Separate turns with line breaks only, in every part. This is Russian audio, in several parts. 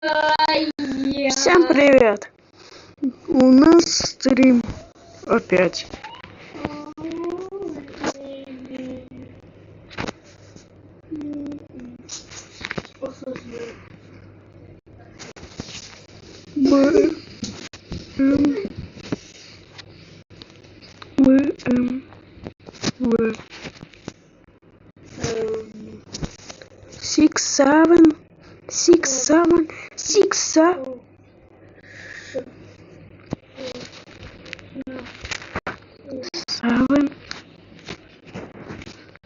Всем привет! У нас стрим опять.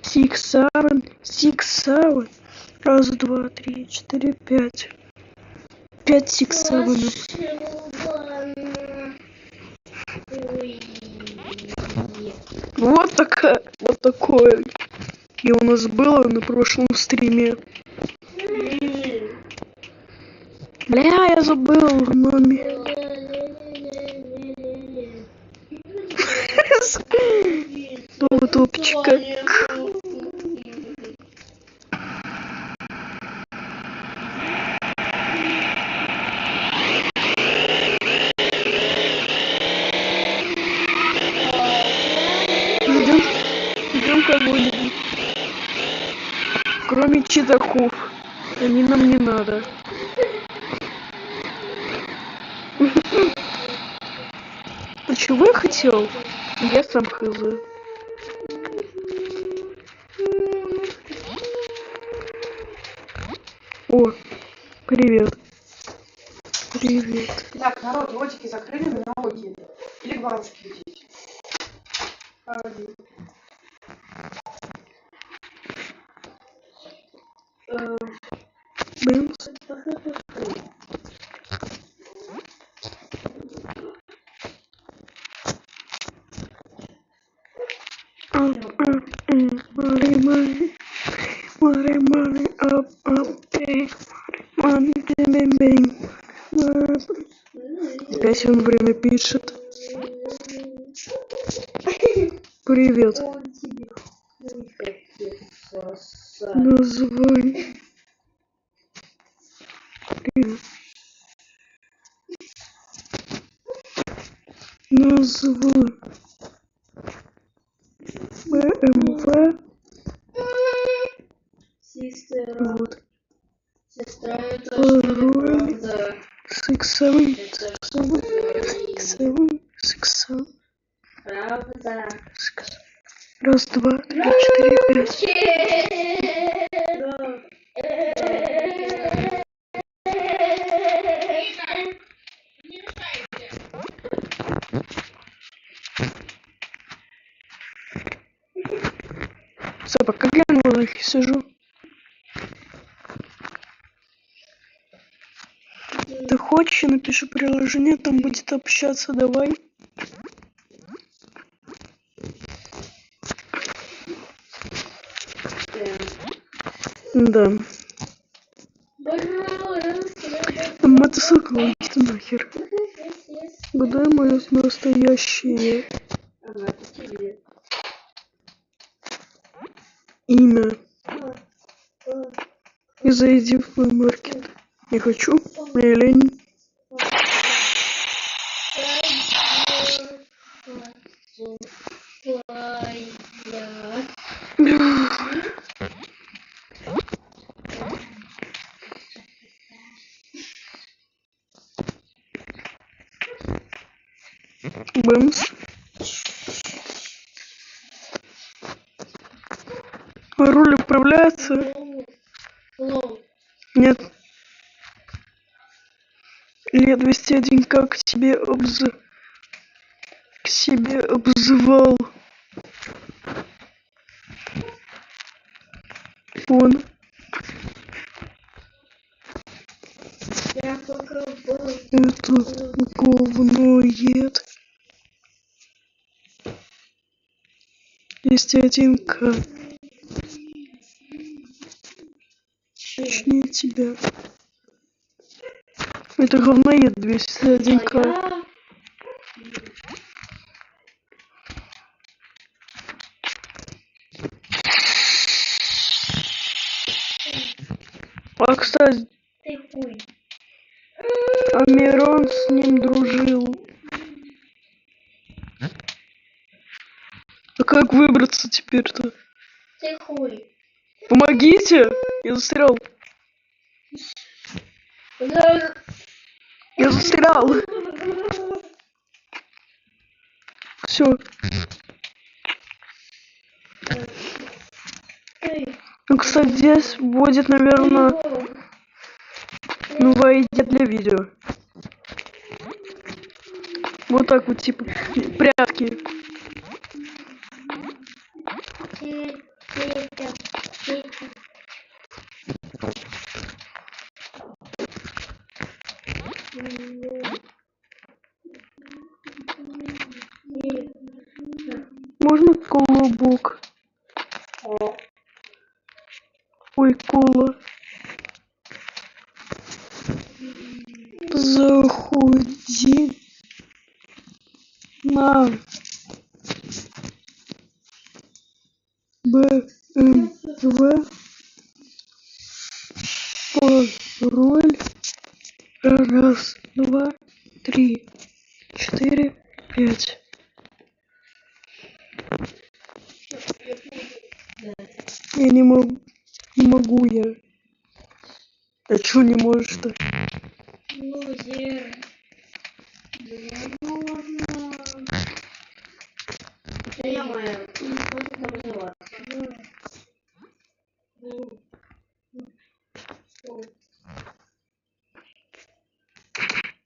В 6 7 раз, два, три, четыре, пять. 5 6 7. Вот такое. И у нас было на прошлом стриме. Бля, я забыл номер. Топчика. Идем кого-нибудь. Кроме читаков. Они нам не надо. А чего я хотел? Я сам хз. О, привет. Привет.
Так, народ, ротики закрыли на налоги. Или к бабушке летите.
Бэмс. Money, up, money, bang. Опять он время пишет. Привет. Название. Привет. Название. БМВ. Вот. Пароль. 6 7. Раз, два, три, четыре, пять. Пока я на лайке сижу. Ты хочешь, напишу приложение, там будет общаться, давай. Да. Мотоцикл, иди нахер. Угадай мое настоящее имя. И зайди в мой маркет. Не хочу, мне лень. Бэмс. Руль управляется? Нет. Лет 201 как к себе обзывал. Он. Это говноед. 201к. Точнее тебя. Это говноед 201к. А, кстати, А Мирон с ним дружил. А как выбраться теперь-то?
Ты хуй.
Помогите! Я застрял. Я застрял. Все. Ну, кстати, здесь будет, наверное, новая идея для видео. Вот так вот, типа, прятки. Можно колобок? Ой, кола. Заходи на БМВ. Пароль. Раз, два, три, 4, 5. Я не могу. Не могу я. А чё не можешь-то?
Лузер. Я моя.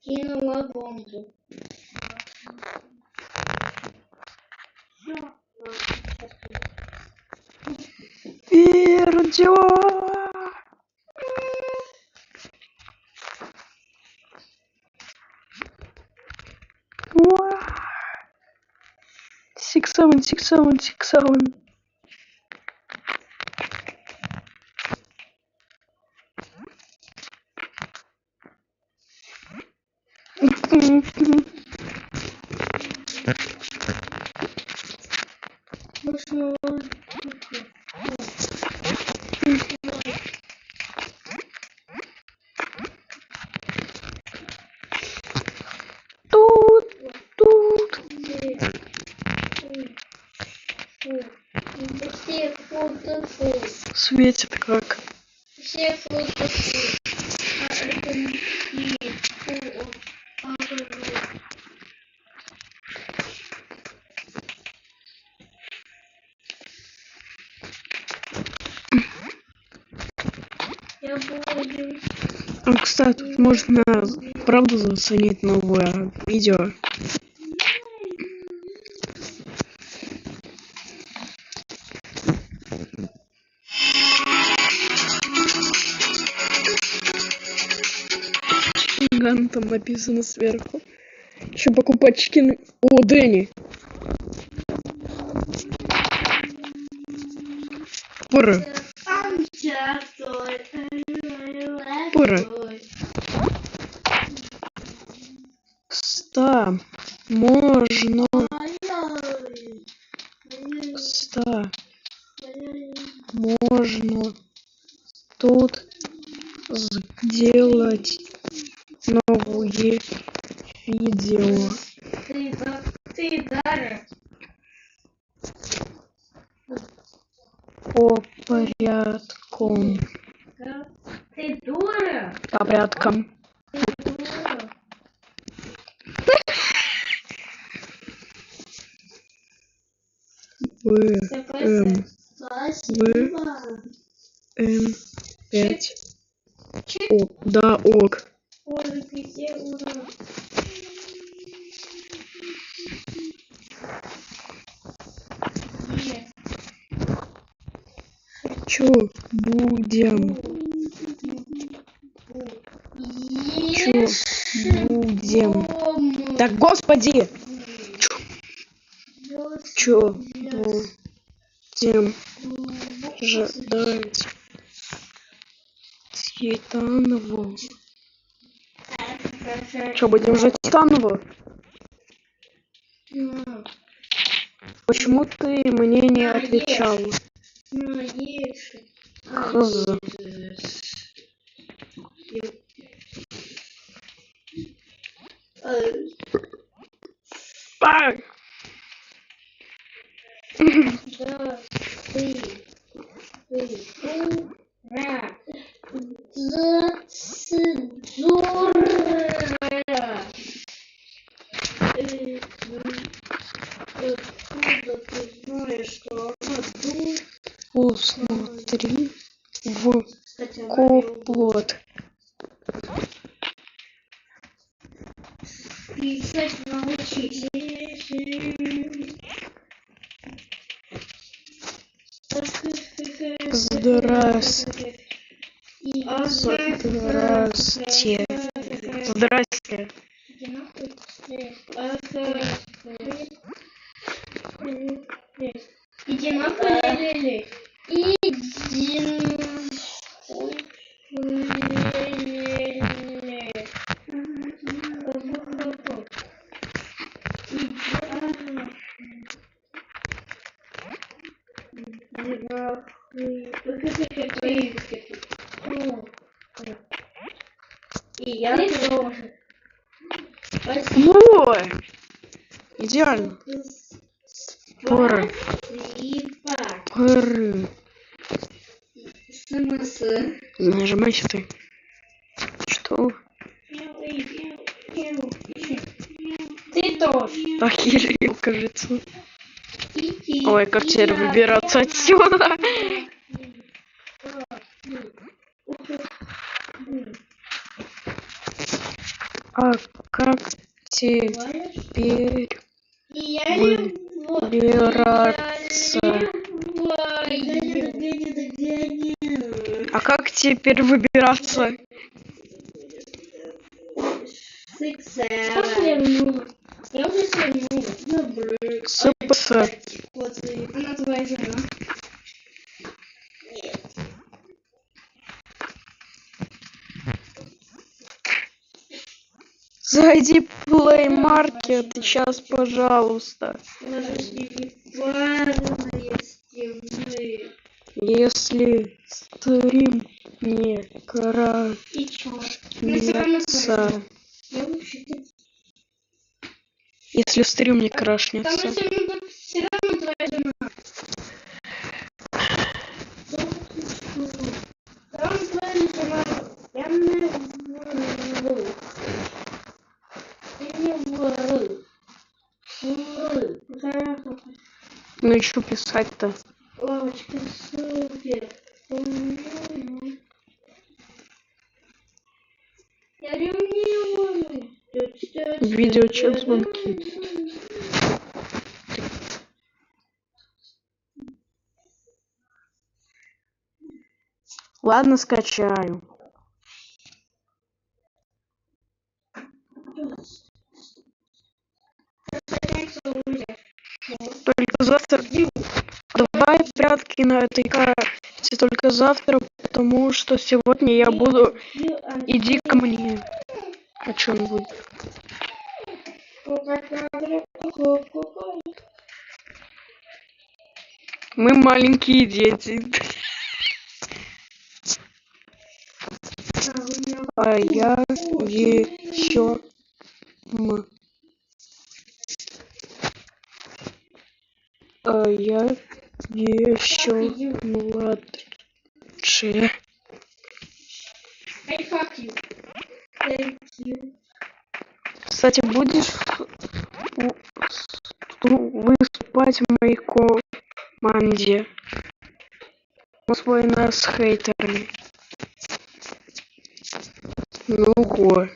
Кинула бомбу.
Пердё! 6-7, 6-7, 6-7. Тут.
Все фото-фу.
Светит как.
Все фото-фу. А это не фу. Я буду.
Кстати, тут можно, правда, заценить новое видео. Ган там написано сверху. Еще покупать чекины. О, Дэнни. Пора. Пора. Ста. Можно. Ста. Можно тут сделать новые видео.
Ты Дарья.
По порядкам.
Ты дура.
По порядкам.
Ты дура.
ВМ5. О, да, ок.
Ой, где ура.
Чё будем? Чё будем? Да господи! Чё будем ждать Титанову? Чё будем ждать Титанову? Почему ты мне не отвечал? Хз. А!
Да, ты дура. Дура. Откуда ты знаешь, что она дура?
Посмотри в
Кстати, она белая.
комплот.
Писать научись.
Здрасте. Здрасте. Здрасте.
Иди нахуй, Лили. Иди нахуй, и я тоже.
Ну, идеально. Пора. Пора.
Смысл?
Нажимайся ты. Что?
Ты тоже.
Охерел, кажется.
Иди.
Ой, как теперь выбираться отсюда? А как теперь
И я его
выбираться? А как теперь выбираться?
Что свернула? Я уже свернула.
СПС.
Она твоя жена.
Зайди в Play Market сейчас, пожалуйста. Если стрим не
И чё?
крашнется. Если стрим не
Там
крашнется.
все равно твоя жена. Там твоя жена. Я не вру. Я не вру.
Ну и что писать-то?
Лавочка, супер. Я ревную.
Видеочат звонки. Ладно, скачаю. Только завтра. Давай прятки на этой карте только завтра, потому что сегодня я буду. Иди ко мне. А что он будет? Мы маленькие дети. А я еще А я еще младше.
I fuck you. Thank you.
Кстати, будешь выступать в моей команде? Освоена с хейтерами. Ну го.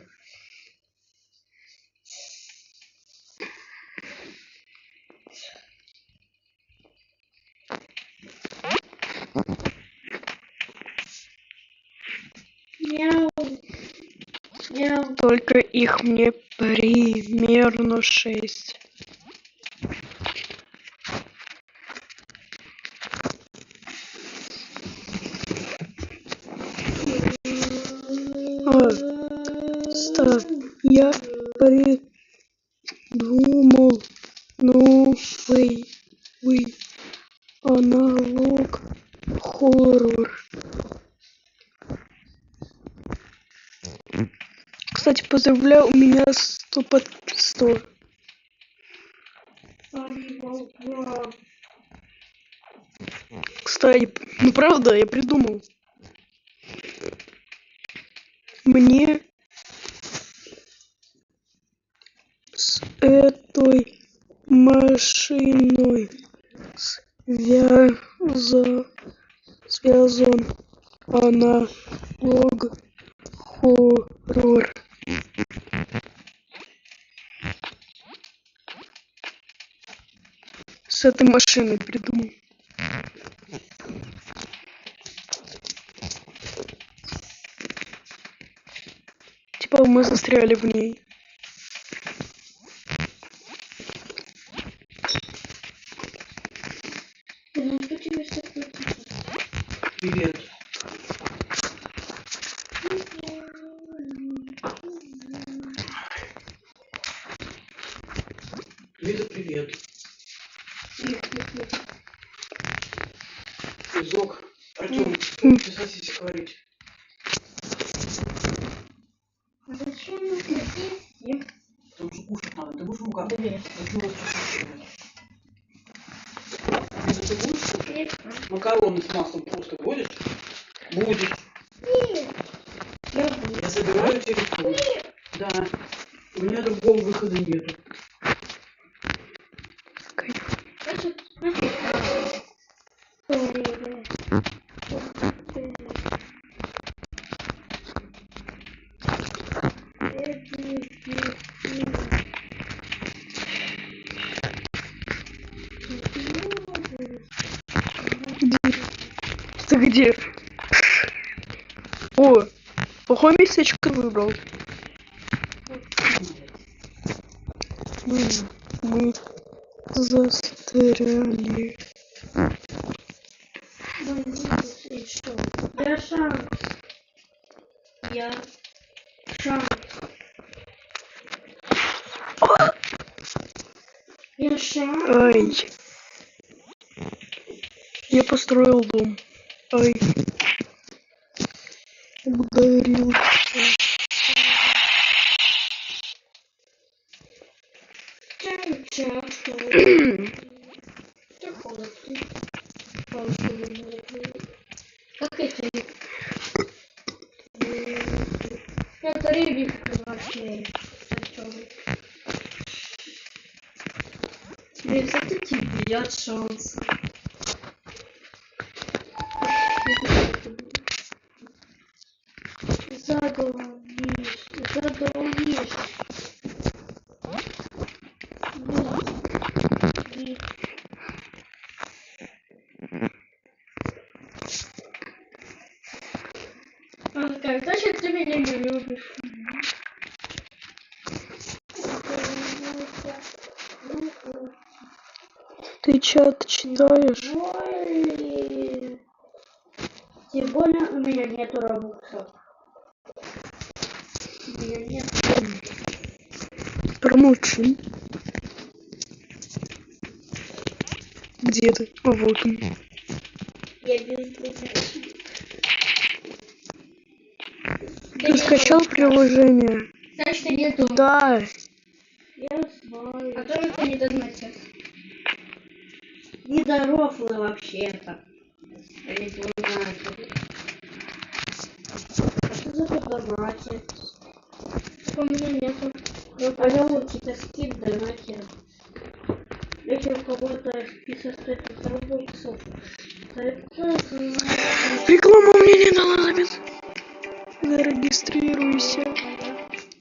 Мяу. Мяу.
Только их мне примерно 6. Стоп, я придумал новый аналог хоррор. Кстати, Поздравляю, у меня 100 под 100. Кстати, ну правда, я придумал. Мне с этой машиной связан аналог хоррор. С этой машиной придумал. Типа мы застряли в ней.
Привет. Привет. Зок. Артём, сосись говорить.
Зачем это?
Потому что кушать надо. Ты будешь мука?
Да нет.
Ты будешь кушать? Макароны с маслом просто будешь? Будешь.
Нет.
Я забираю телефон. Да. У меня другого выхода нету.
Ты где? О, плохое местечко выбрал. Мы застряли.
Я шанс. Я шанс. Я шанс.
Ай. Я построил дом. Ай. Ударил.
Как это? Это рыбик вообще. Блин, это тебе дает шанс. Задолбишь. Значит, ты меня не любишь.
Ты чат читаешь?
Тем более у меня нету робоксов. У меня нет.
Промолчи. Где ты? А вот он.
Я бездумный.
Ты скачал приложение?
Значит, нету.
Да.
Я знаю. А тоже ты не доносишь. Нездоровый вообще-то. Я не знаю. А что за поддонатер? У меня нету. Ну, пожалуй, какие-то скид донатер. Если у кого-то список стоит разработчиков,
Рекламу мне не надо записать. Зарегистрируйся.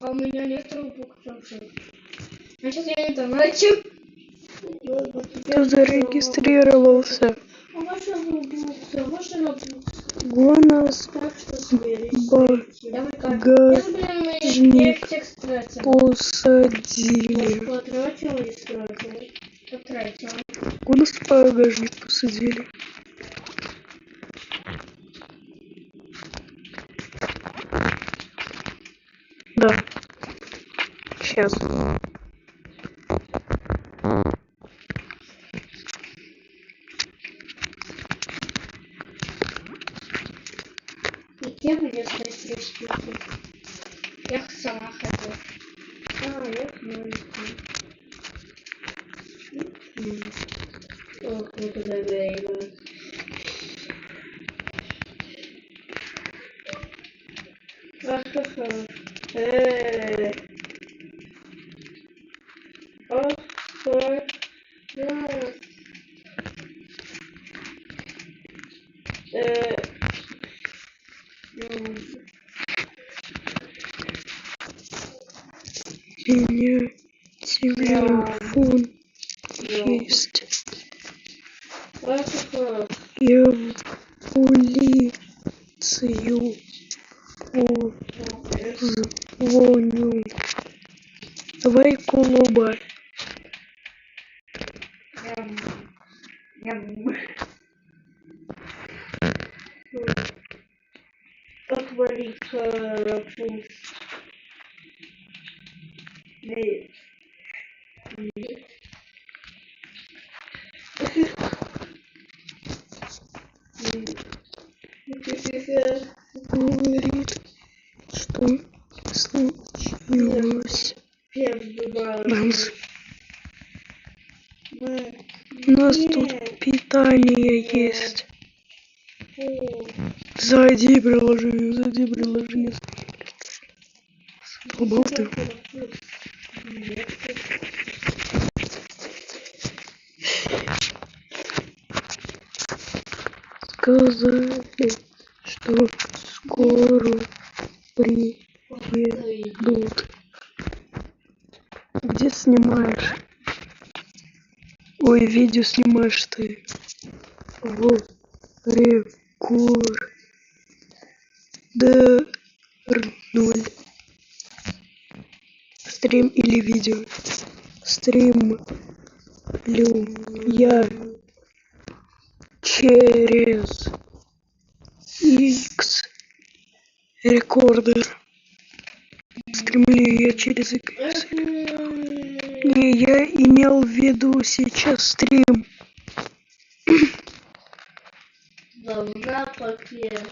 а у меня нет робоксов. Значит, я не донатил.
Ты зарегистрировался.
А ваша робокса, ваша робокса.
Гонос
Так что смирись.
багажник посадили.
Потратила и стратила. Потратила.
Гонос багажник посадили. Да. Сейчас.
И кем мне стать преступником? Я сама хотела. Ох, вот это время. Ха-ха-ха.
Меня телефон есть. Я в полицию звоню. Давай колоба.
Отвали карапуз.
Говорит, что случилось. Банс. У нас тут питание есть. Зайди в приложение. Долбал ты. Сказали, что скоро приедут. Где снимаешь? Ой, видео снимаешь ты. В рекордер 0. Стрим или видео? Стримлю я через X рекордер. Стримлю я через X. Не, я имел в виду сейчас стрим.
Должна пакет.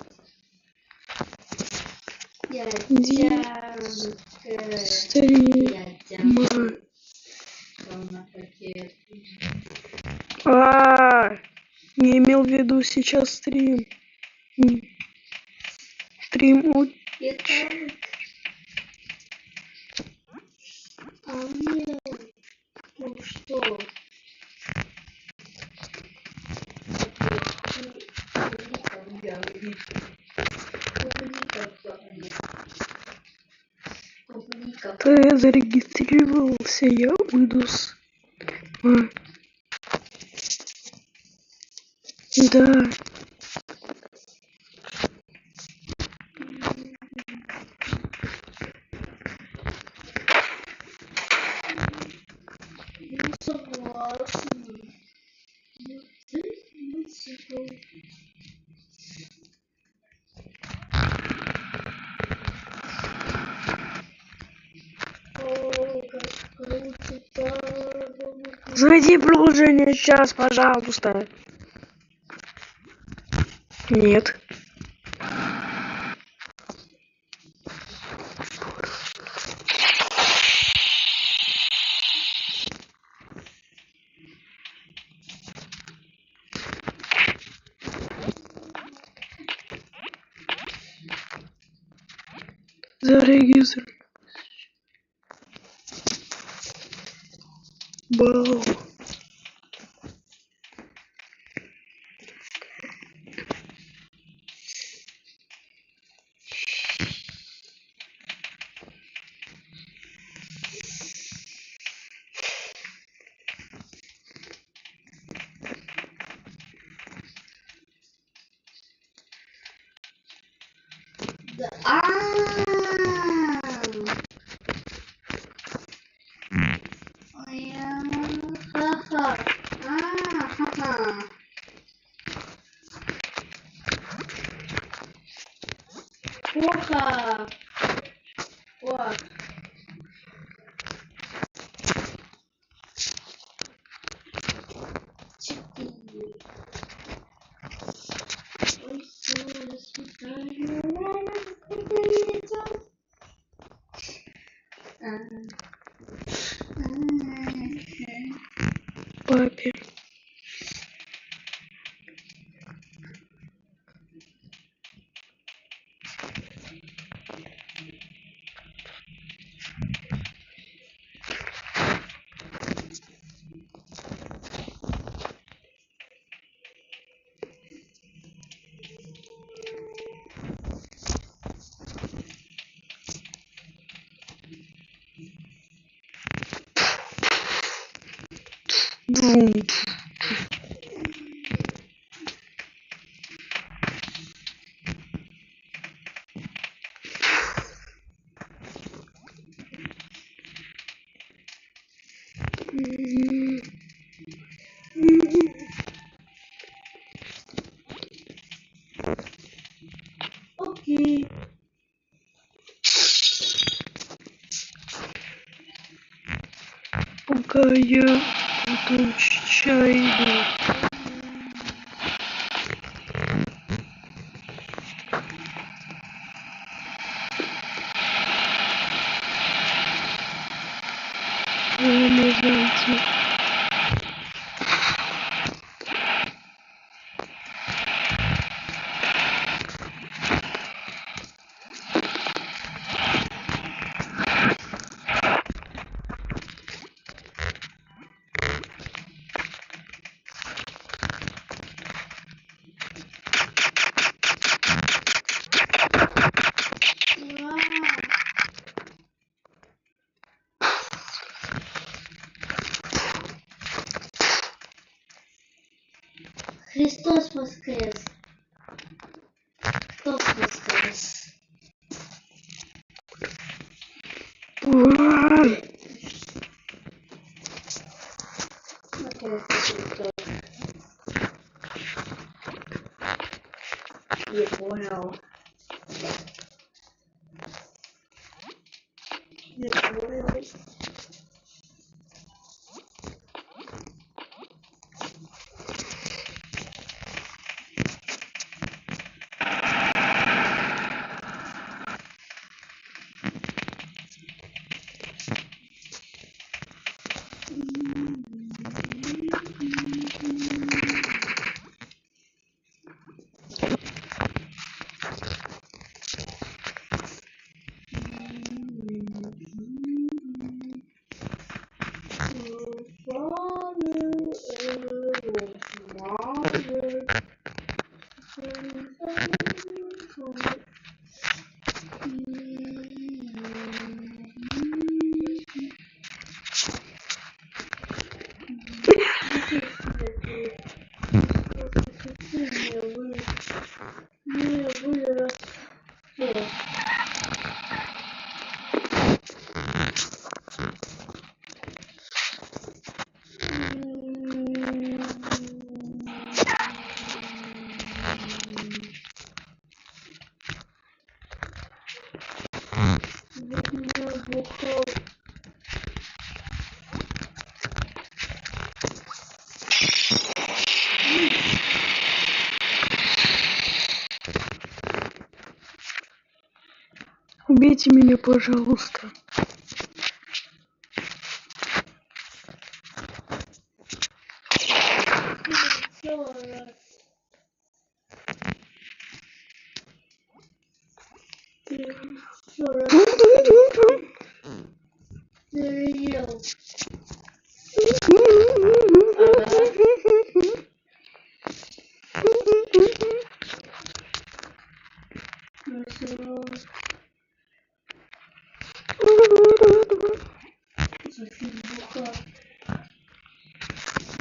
Стрима. Не имел в виду сейчас стрим. Стрим
Ну что?
Ты зарегистрировался, я уйду с... Да.
Не согласна.
Зайди в приложение сейчас, пожалуйста. Нет. Зарегистрируй. Бау.
Плохо. Вот. Ой, всё, до свидания.
папе. Бум.
Окей.
Пока я буду чай. Зайти.
Христос воскрес! Христос воскрес!
Ура!
Наконец-то Христос. Не понял. Не понял.
Убейте меня, пожалуйста.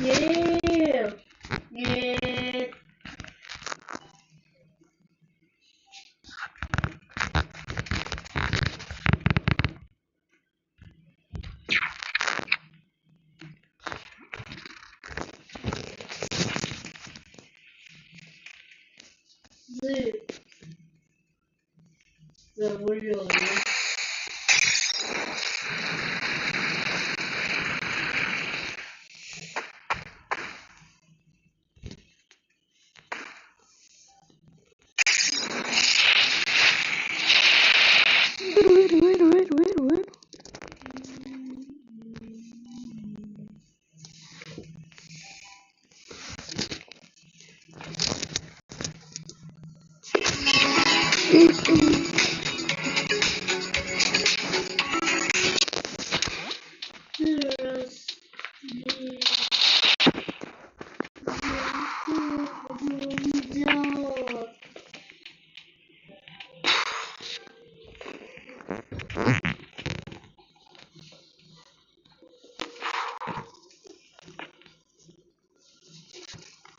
Нет. Нет. Завалённый.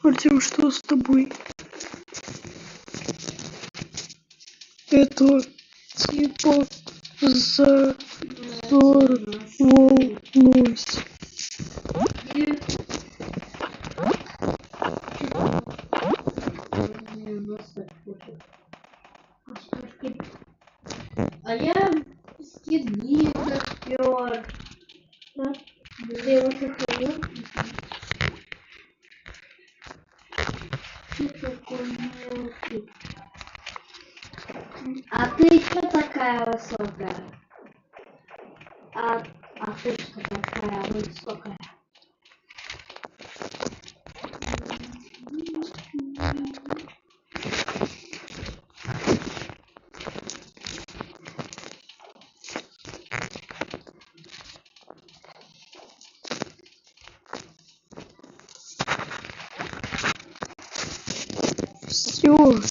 Артем, что с тобой? Это типа взорвалось.
А я скидни запер. Где его сохранил? Что такое мелкий? А ты что такая высокая? А ты что такая высокая?
Все.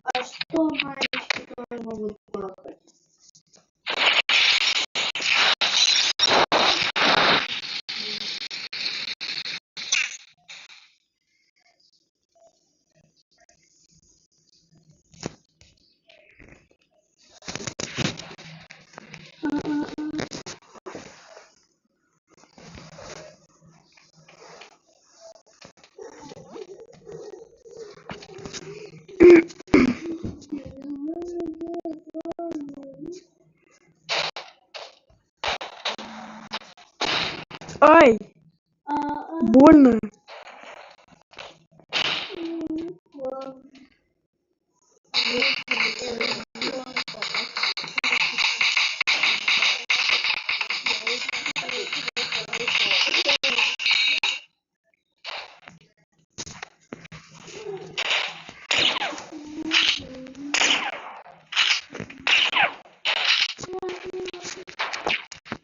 А что мальчики тоже могут плакать?
Ай, больно.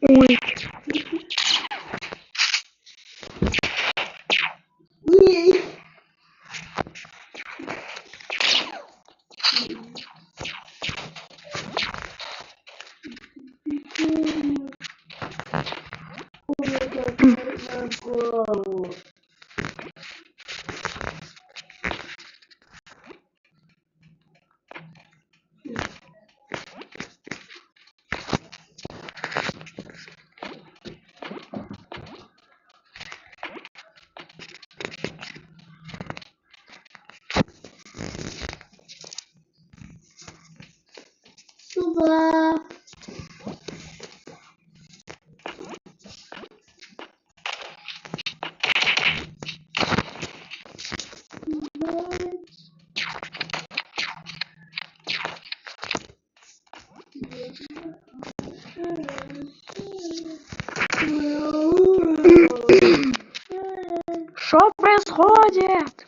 Ой,
На голову. Сюда.
что происходит?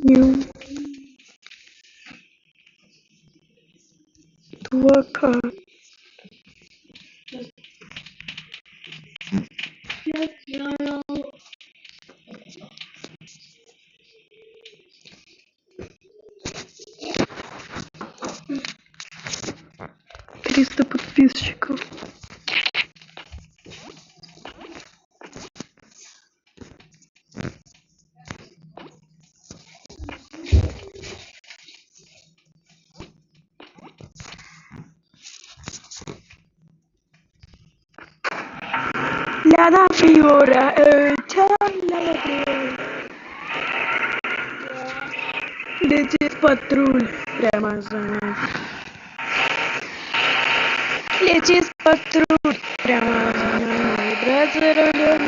Ню. 2К. Триста подписчиков. Чана Приора, Чана Приора. Летит патруль прямо за нами. Летит патруль прямо за нами. Брат за рулем.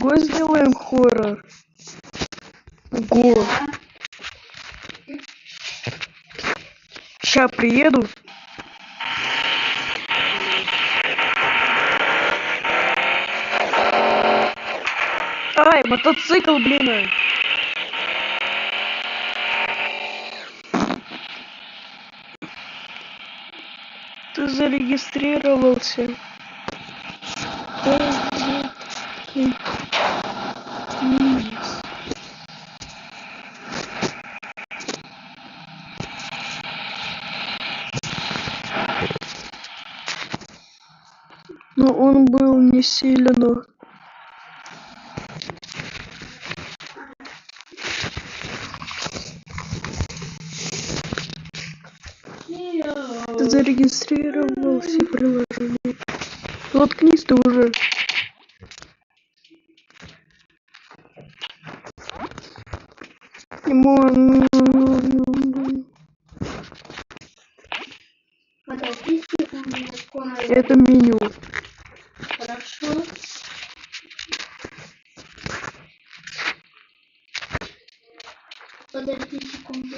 Го сделаем хоррор. Го. Ща приеду. Ай, мотоцикл, блин. Ты зарегистрировался. Но он был не сильно. Ты зарегистрировался в приложении. Заткнись ты уже. Это меню.
Хорошо. Подожди секунду.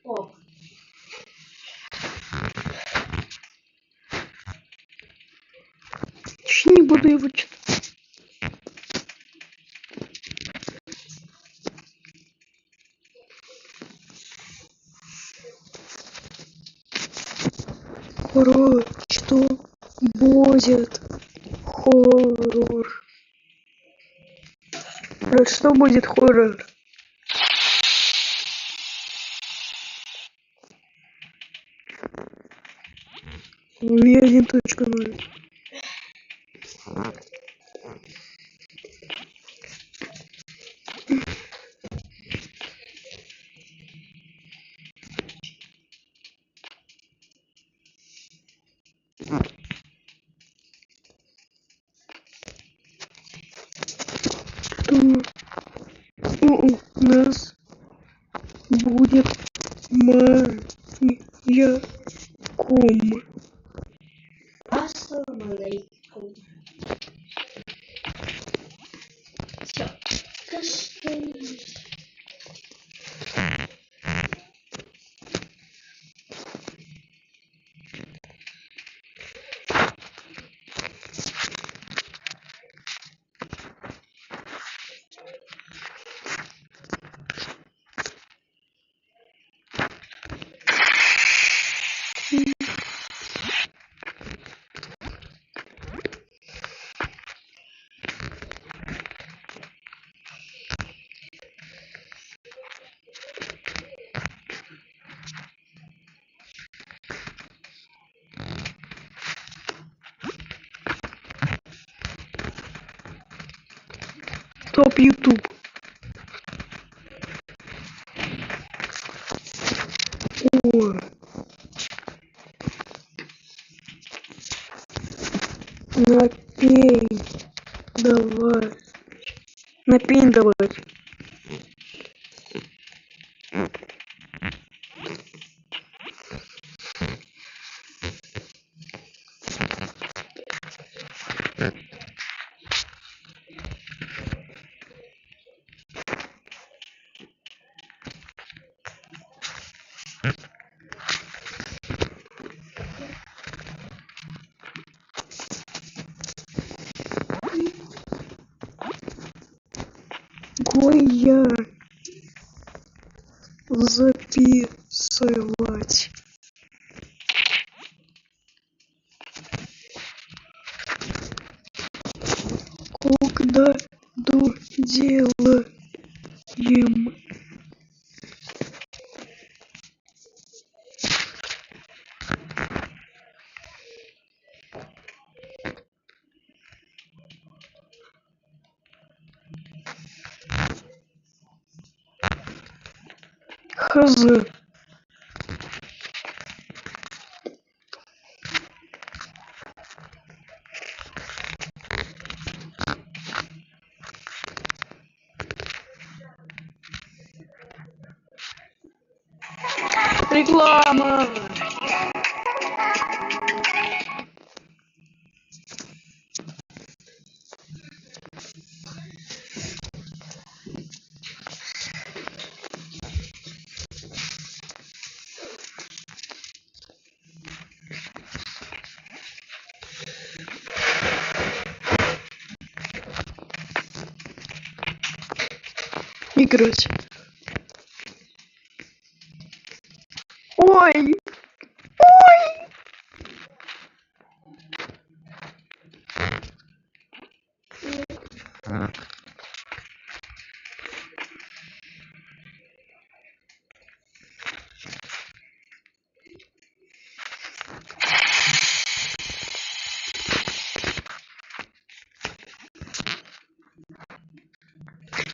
О.
Не буду его читать. Хоррор, что будет? Хоррор. Что будет хоррор? Ви 1.0. У нас будет маньяком.
Ассаламу алейкум. Всё. Ты стоишь.
Топ YouTube. О. Напей. Давай. Напей давай. Гоя. Записывать. Когда доделаем. Хз. Реклама. Играть. Ой! Ой!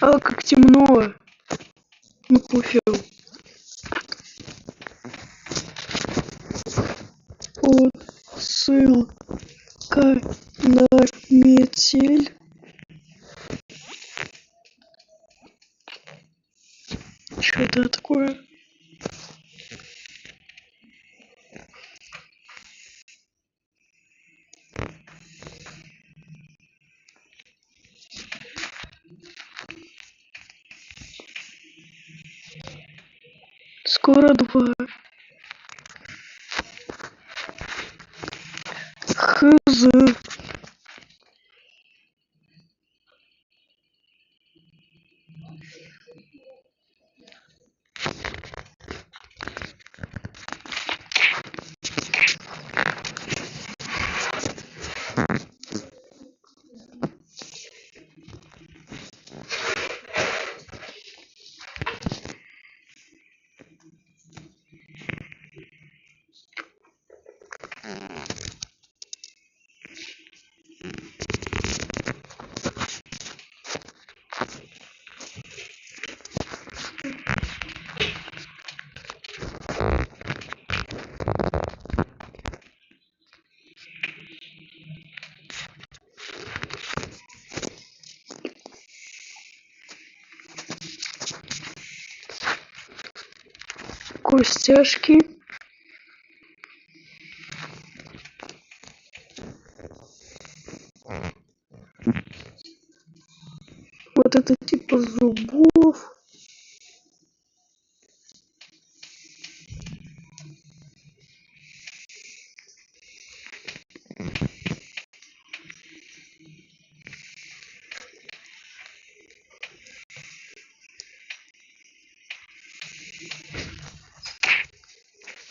А как темно. Ну пофиг. Вот ссылка на метель. Что это такое? Скоро 2. Хз. Костяшки. Вот это типа зубов.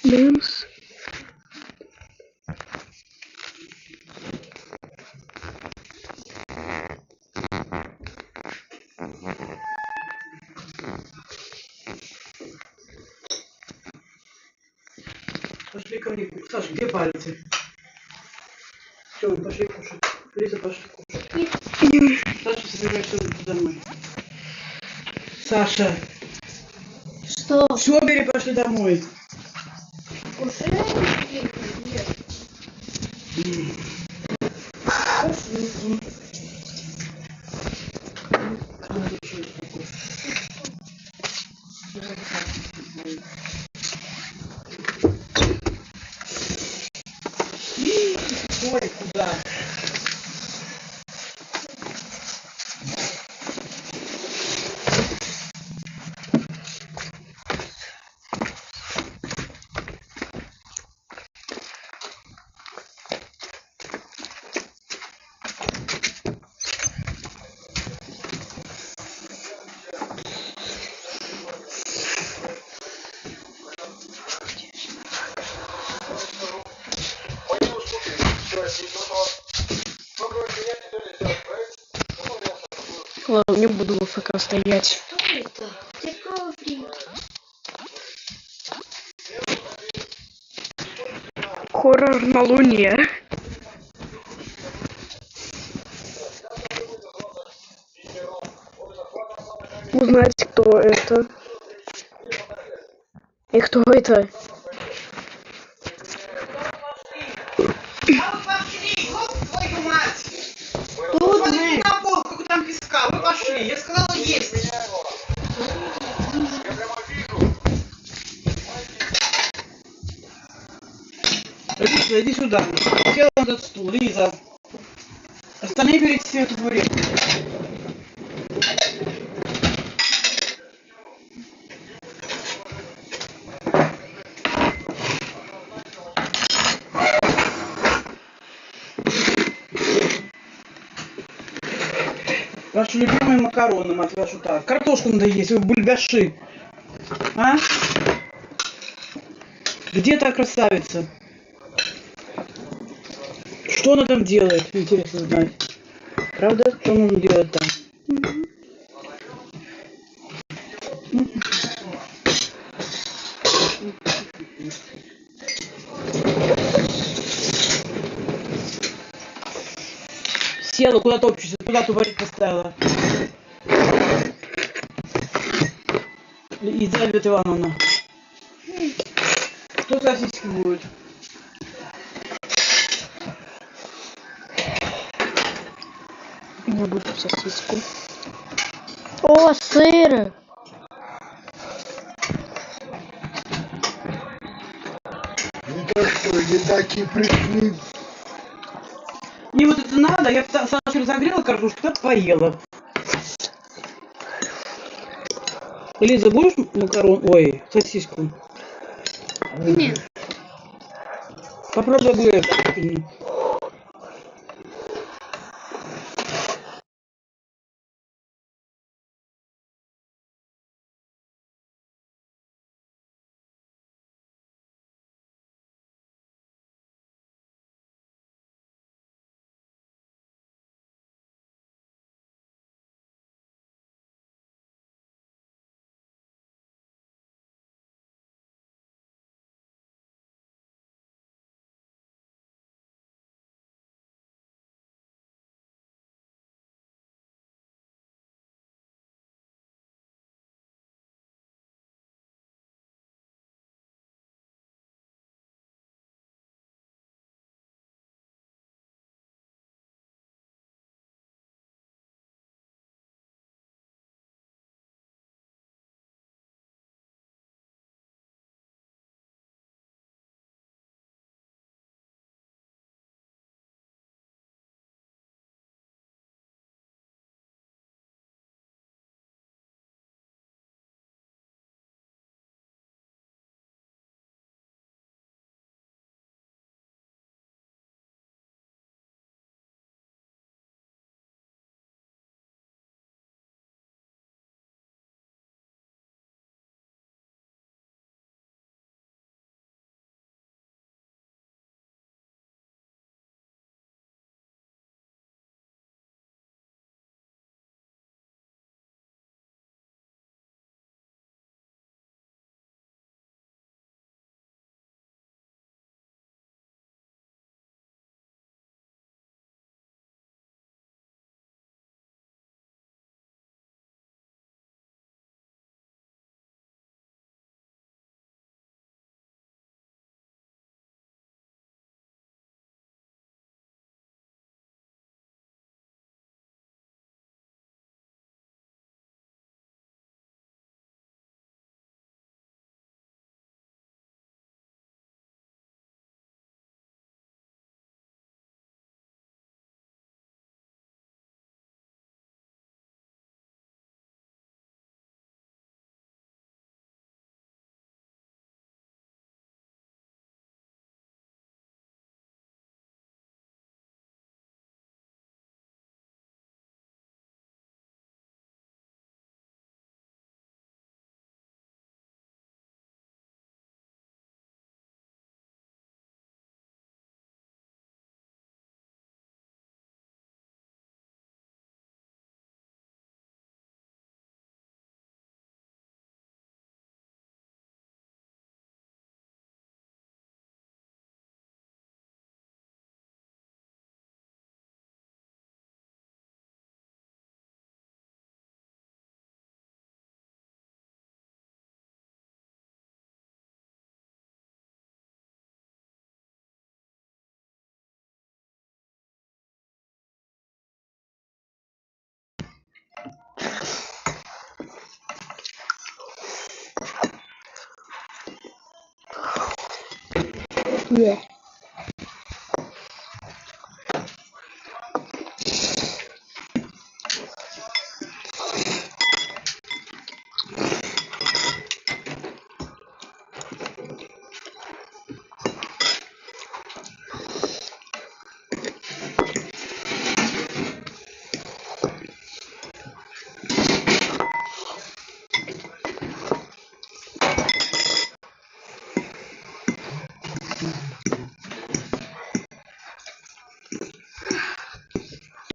Дэнс.
Пошли ко мне. Саша, где пальцы? Все, мы пошли кушать. Лиза, пошли кушать. Саша, собирайся домой. Саша.
Что?
Все, бери, пошли домой.
Уже? Нет.
Ой, куда?
Ладно, не буду в ФК стоять.
Что это? Цикавки.
Хоррор на Луне. Узнать, кто это. И кто это?
А вот пошли, вот твою мать!
Тут
Смотри на пол, сколько там песка, вы пошли, я сказала есть. Лиза, иди сюда. Села на этот стул, Лиза. Остальные берите себе табурет. Ваши любимые макароны, мать вашу так. Картошку надо есть, вы бульбяши. А? Где та красавица? Что она там делает? Интересно знать. Правда? Что она делает там? Села, куда топчешься, куда табурет поставила. Елизавета Ивановна. Кто сосиски будет?
Я буду сосиску.
О, сыр!
Это что, едаки пришли?
Мне вот это надо, я Сашу разогрела картошку, так поела. Лиза, будешь макарон? Ой, сосиску.
Нет.
Попробуй огурец.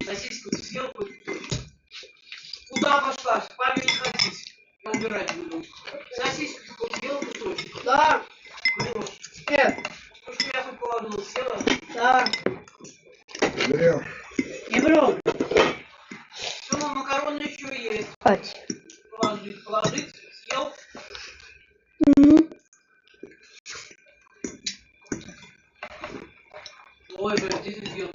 Сосиску ты съел хоть? Куда пошла? К папе не ходить. Я убирать буду. Сосиску ты хоть съел кусочек?
Да.
Ну,
Нет.
то, что я тут положила, съела?
Да.
Врешь.
Не вру.
Все, макароны еще есть.
Спать.
Положить, съел. Ой, блин, здесь и съел.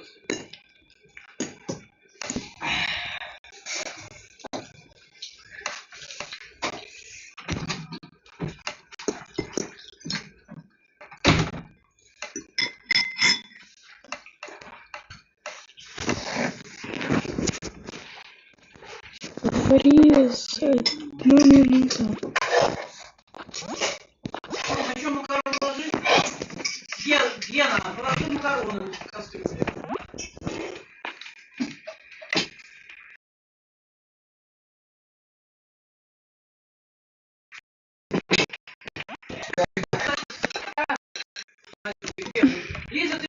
Борис, 1 минута.
Еще макароны положи. Гена, положи макароны в кастрюлю. Лиза, ты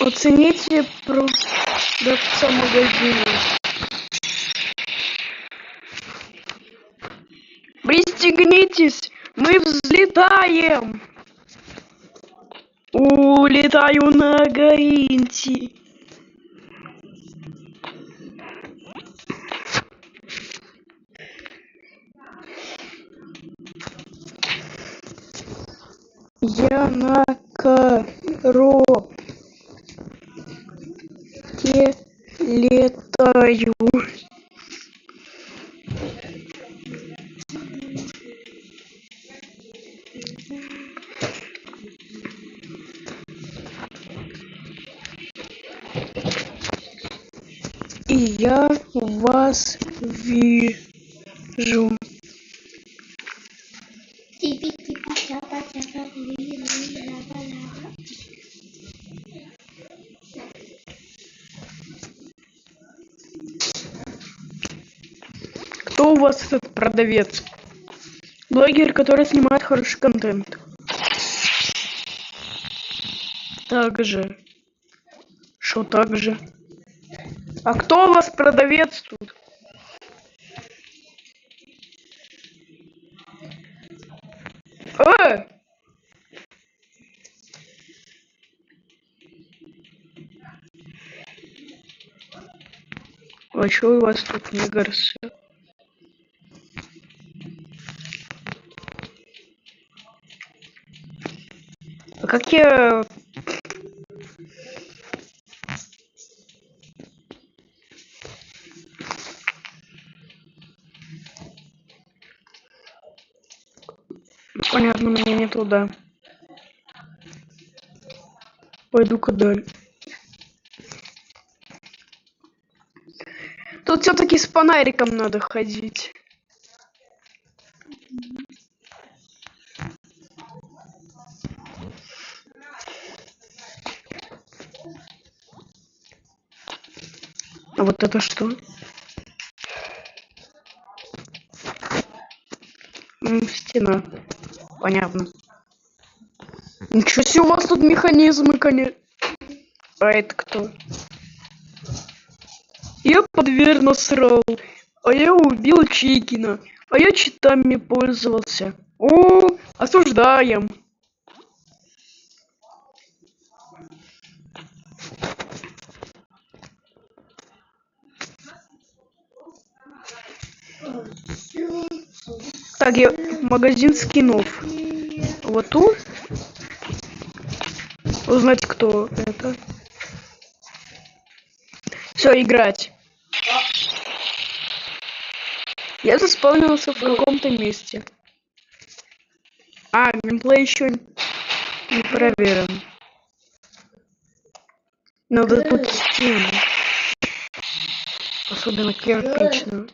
Оцените продавца магазина. Пристегнитесь, мы взлетаем. Улетаю на Гаити. Я на коробке летаю. я вас вижу. Кто у вас этот продавец? Блогер, который снимает хороший контент. Также. Что также? А кто у вас продавец тут? А что у вас тут не горсы? А как я... Понятно, мне не туда. Пойду-ка далее. Тут все-таки с фонариком надо ходить. А вот это что? Стена. Понятно. Ничего себе, у вас тут механизмы, конечно. А это кто? Я под дверь насрал. А я убил Чикина. А я читами пользовался. О, осуждаем. Так, я магазин скинов. Вот тут. Узнать, кто это. Все, играть. Я заспавнился в каком-то месте. А, геймплей еще не проверен. Надо тут стену. Особенно кирпичную.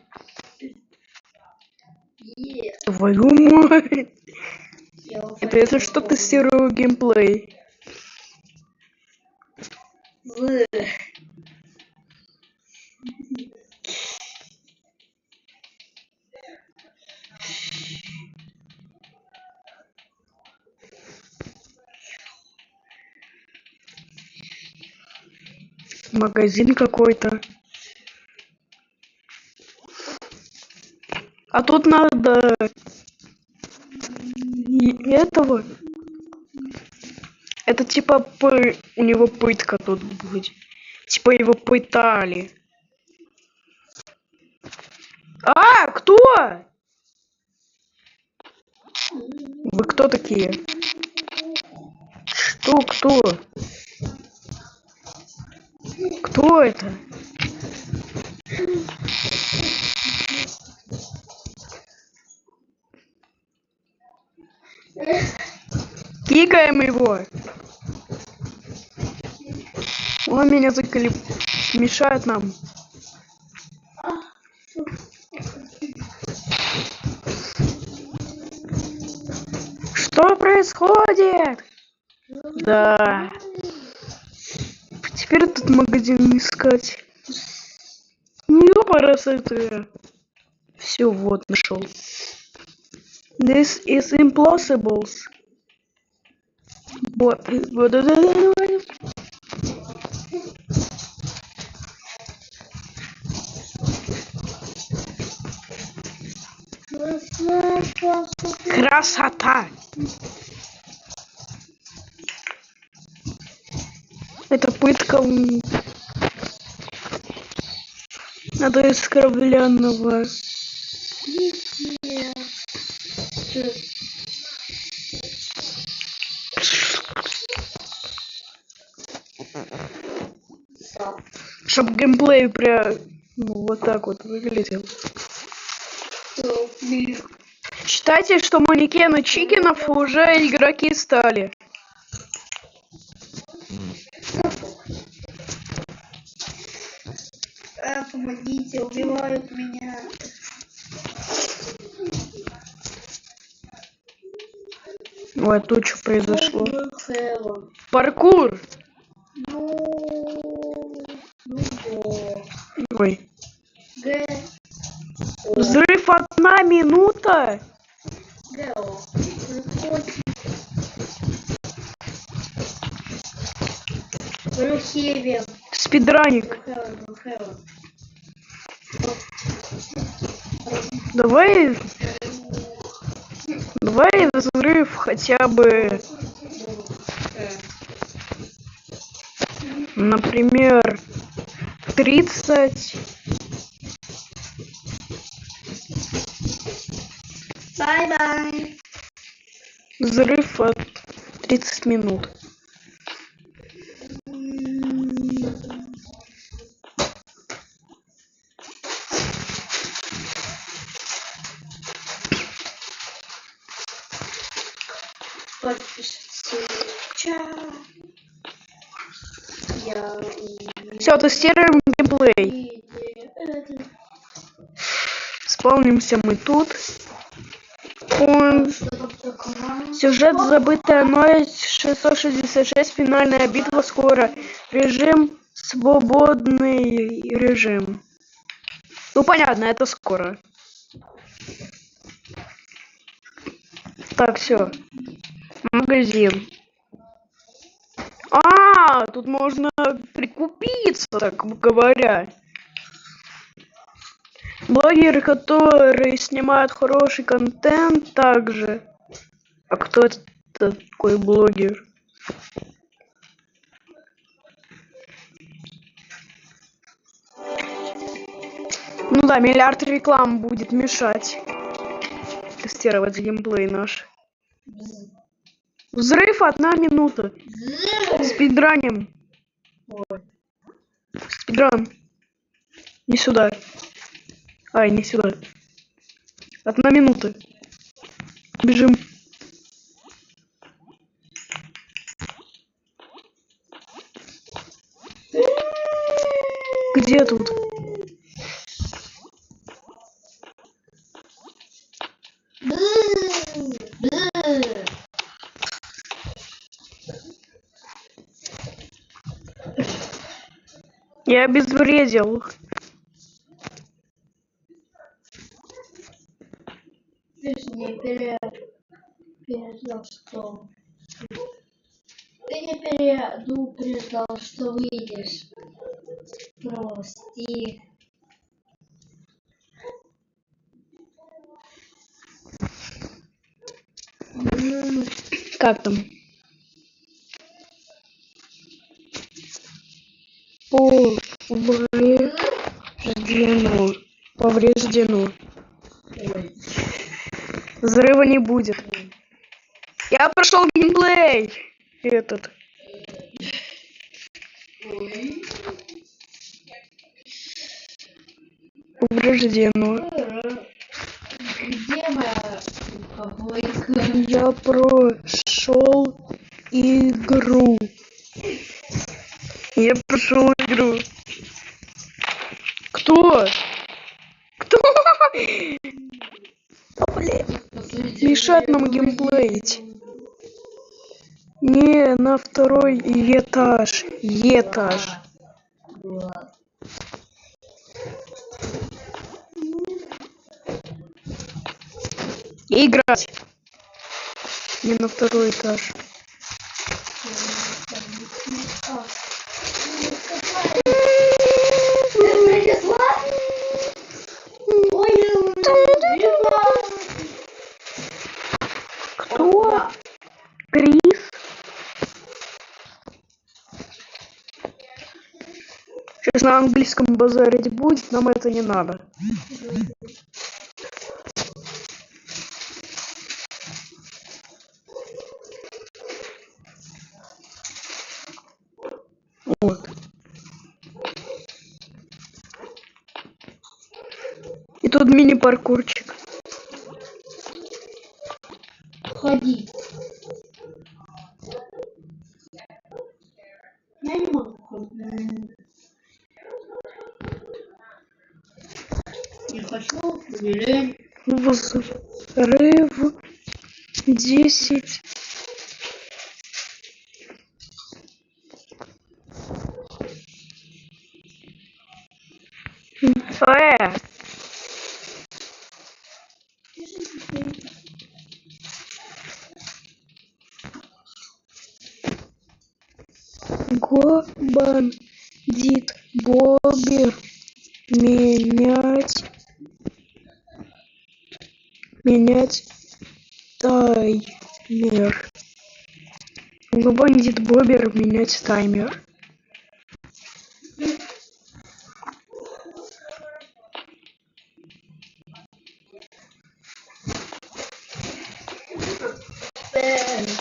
Твою мать! Это если что тестирую геймплей. Магазин какой-то. А тут надо и этого. Это типа у него пытка тут будет. Типа его пытали. А, кто? Вы кто такие? Что, кто? Кто это? Кикаем его. Он меня мешает нам. Что происходит? Да. Теперь этот магазин искать. Ёпарасоте. Все, вот, нашел. This is impossible. Красота! Это пытка. Надо искривленного. Чтоб геймплей прям вот так вот выглядел. Считайте, что манекены чикенов уже игроки стали.
Помогите, убивают меня.
Ой, тут что произошло?
Целом.
Паркур!
Ну,
Ой.
Г.
Взрыв 1 минута?
Г. Рухеве.
Спидраник. Давай взрыв хотя бы, например, 30.
Бай-бай.
Взрыв от 30 минут.
Подпишите. Я
Все, тестируем геймплей. Спавнимся мы тут. Сюжет забытая новость 666. Финальная битва скоро. Режим свободный режим. Ну понятно, это скоро. Так, все. Магазин. Тут можно прикупиться, так говоря. Блогеры, которые снимают хороший контент, также. А кто это такой блогер? Ну да, миллиард реклам будет мешать тестировать геймплей наш. Взрыв 1 минута. Спидраним. Спидран. Не сюда. Ай, не сюда. 1 минута. Бежим. Где тут? Я обезвредил.
Не передал, что... Ты не предупреждал, что выйдешь. Прости.
Как там? Повреждено. Взрыва не будет. Я прошел геймплей. Этот. Повреждено.
Где моя побойка?
Я прошел игру. Я прошел игру. Кто? Кто? Блин. Мешает нам геймплеить. Не, на 2-й этаж. Этаж. Играть. Не на 2-й этаж. Кто? Крис? Сейчас на английском базарить будет, нам это не надо. Вот. И тут мини-паркурчик.
Ходи. Я не могу ходить. Или
Взрыв 10. Э, бандит Бобер менять таймер. Бандит Бобер менять таймер.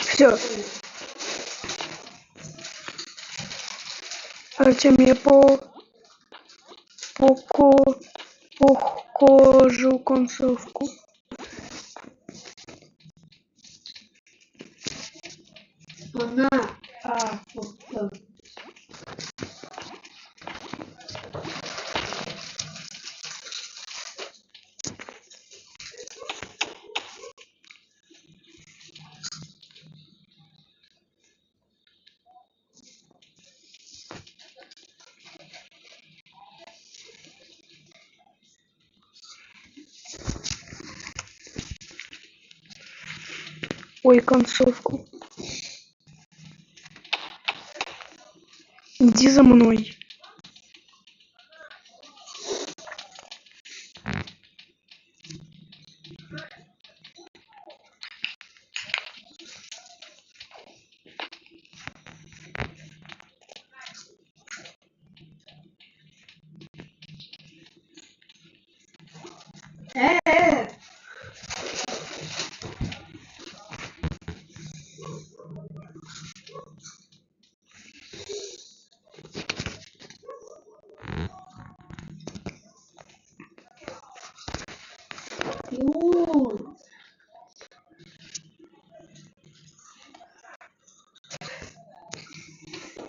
Все. Артем, я похожу концовку.
она...
Ой, концовку. Иди за мной.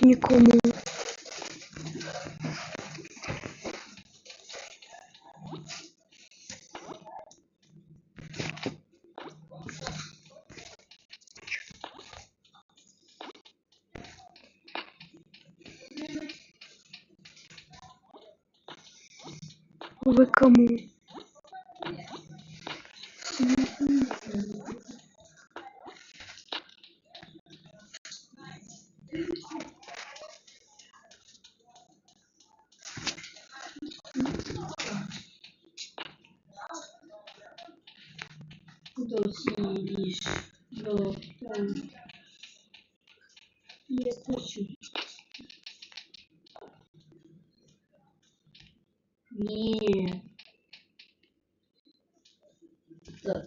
Никому. Вы кому?
Я хочу. Нет. Да.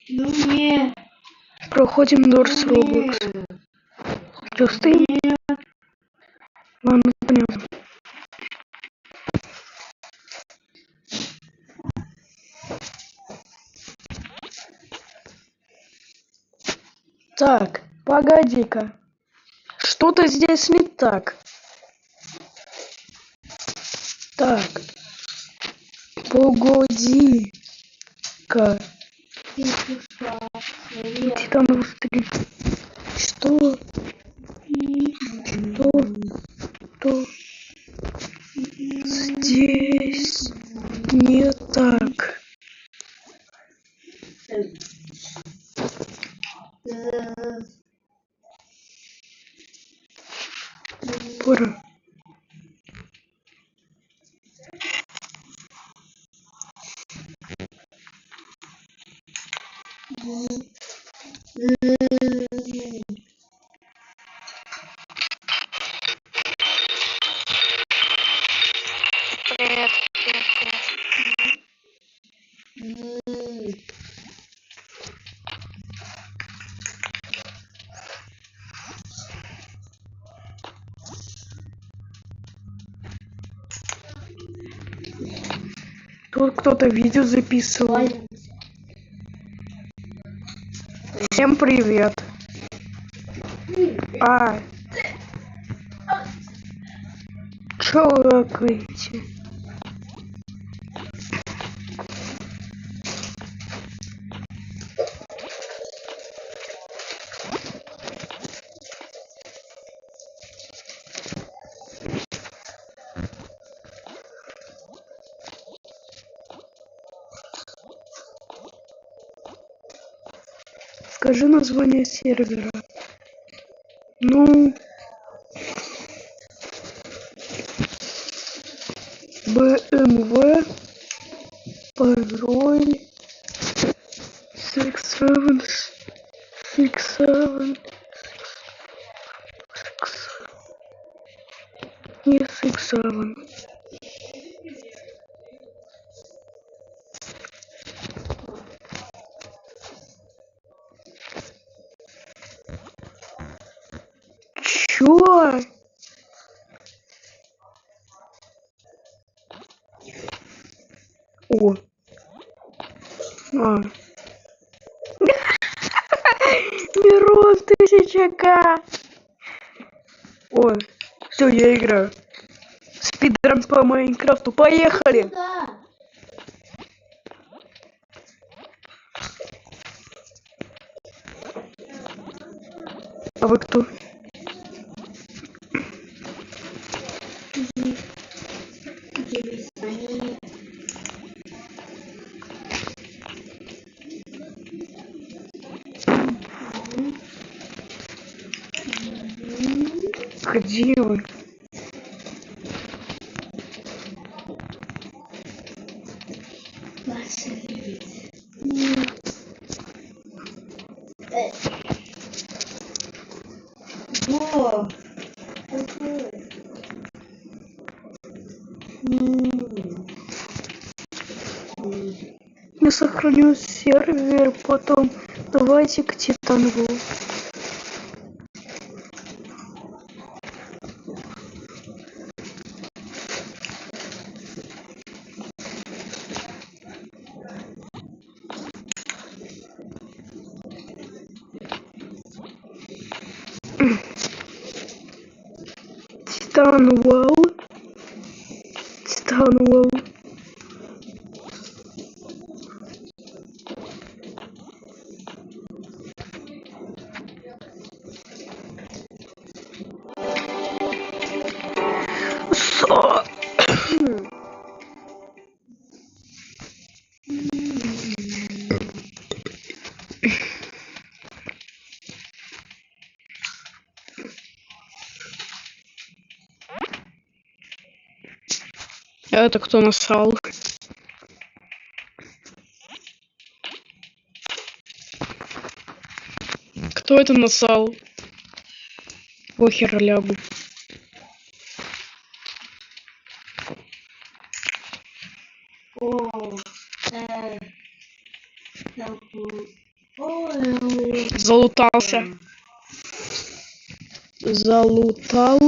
Ну нет.
Проходим Дорс Роблокс. Что стоим? Ладно, понятно. Так, погоди-ка. Что-то здесь не так. Так. Погоди-ка. Иди там быстрее. Что? Что здесь не так? Пора.
Привет, привет, привет.
Тут кто-то видео записывал. Всем привет. Чё вы лакаете? Скажи название сервера. Ну, BMW, пароль, 67, не 67. Чё? О. Мирон 1000К. Ой, все, я играю. Спидран по Майнкрафту. Поехали! А вы кто? Где вы? Я сохраню сервер, потом давайте к Титанову. Титанову. Это кто насрал? Кто это насрал? Похер лягу. Залутался. Залутал.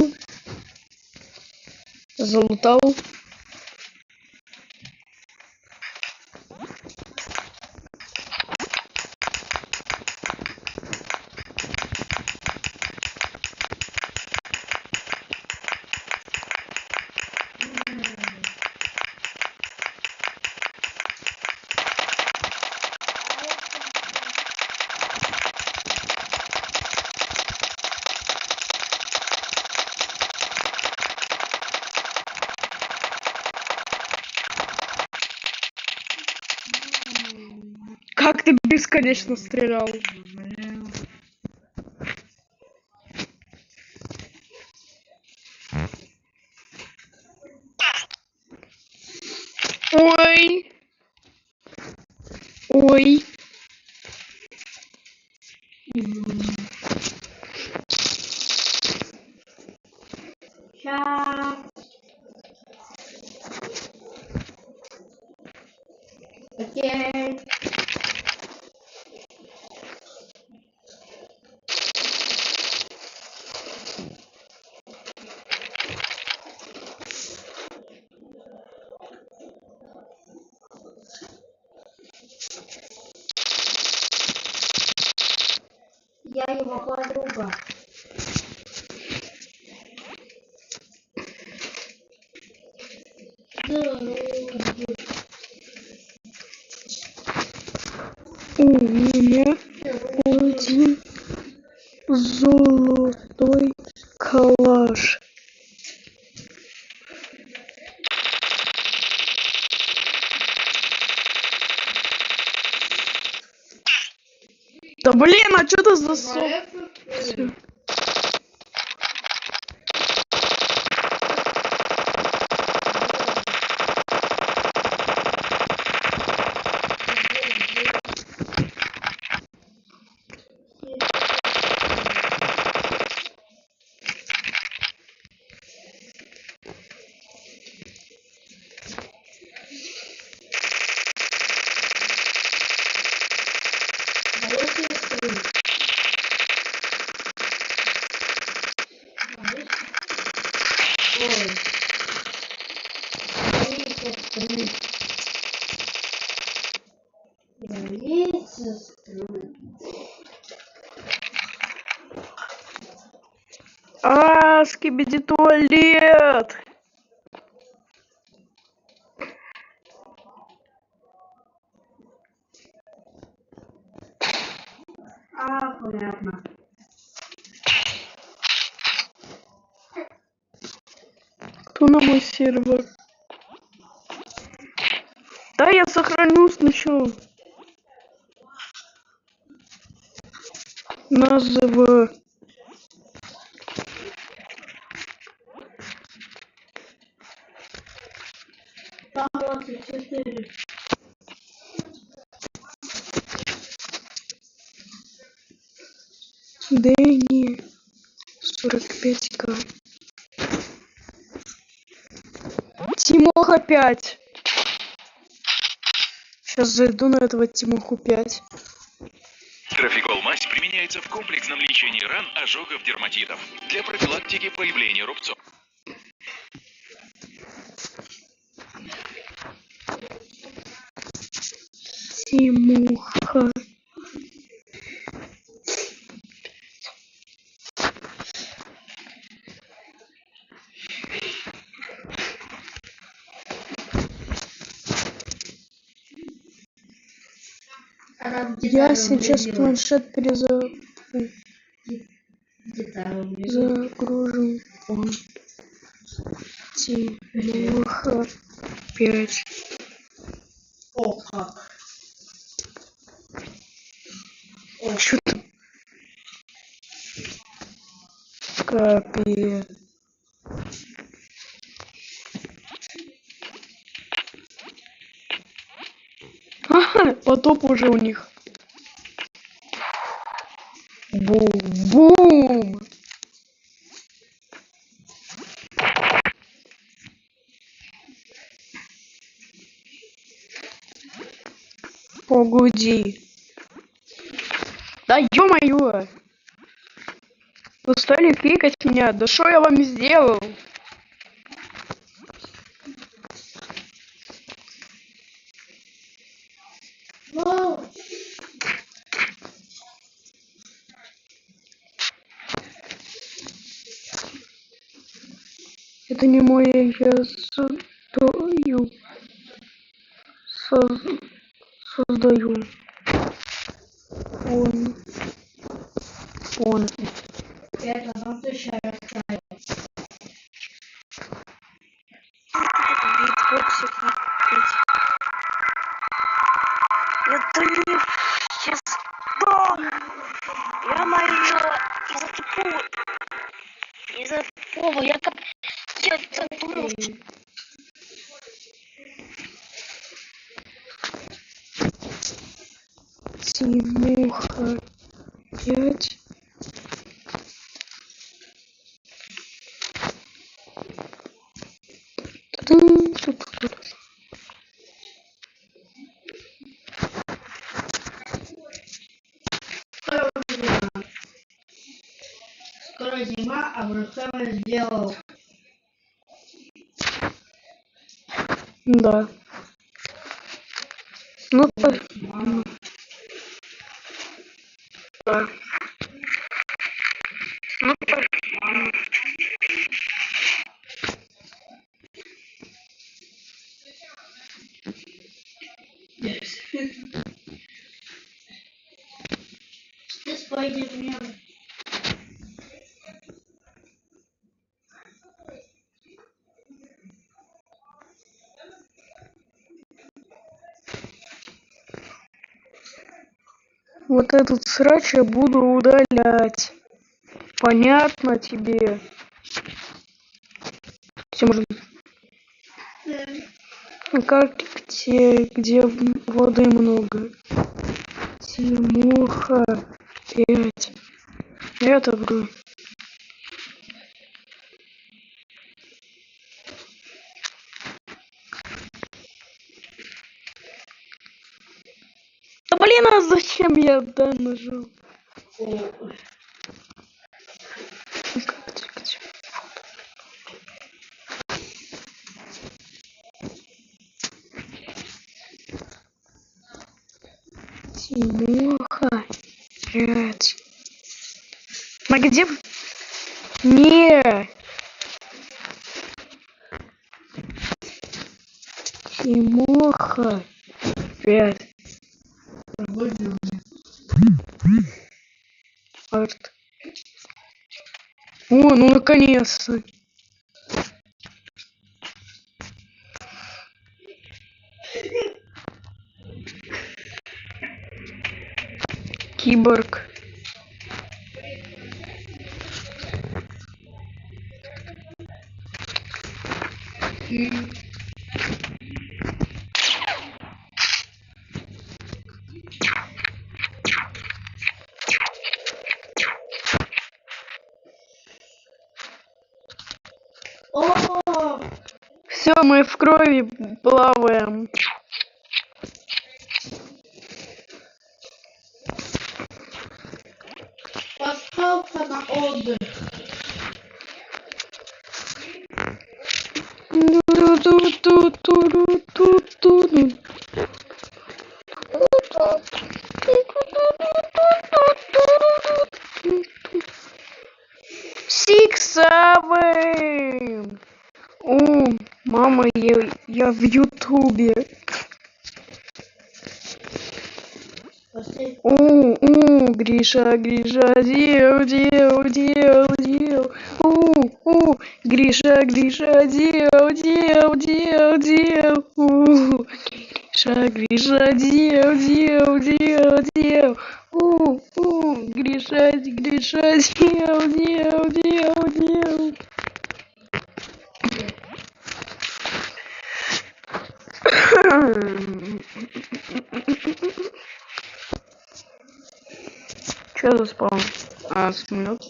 Как ты бесконечно стрелял? Ой. Ой.
Окей. Я его подруга.
У меня один золотой калаш. Да блин, а что ты засол? Всё. Скибиди туалет.
Понятно.
Кто на мой сервер? Да, я сохраню сначала. Назови.
Там 24.
Дэнни 45к. Тимоха 5. Сейчас зайду на этого Тимоху 5.
Трафикол мазь применяется в комплексном лечении ран, ожогов, дерматитов для профилактики появления рубцов.
Тимоха. Я сейчас планшет загружу. Он. Тимоха 5.
О, как.
Чё там? Капец. Ага, потоп уже у них. Бум-бум. Погоди. Да ё-моё. Вы стали кликать меня. Да что я вам сделал? Это не мое, я создаю. Он.
Это возвращается.
Это не что? Ё-моё, из-за тупого, я как... Я думал, Тимоха 5.
Скоро зима, а Брюссель сделал.
Да. Ну, да.
Ой, нет.
Вот этот срач я буду удалять. Понятно тебе? Все можно. А как где воды много? Тимоха 5. Это бро. Да блин, а зачем я нажал? Где? Тимоха 5. А где? Не. Тимоха 5. Арт. О, ну наконец-то. Киборг.
О,
Все, мы в крови плаваем.
поставка на отдых.
Six, seven. О, мама, я в Ютубе. О, Гриша, дел. О, Гриша, дел. О, Гриша, дел. О, Гриша, дел. Че заспал? А, самолет.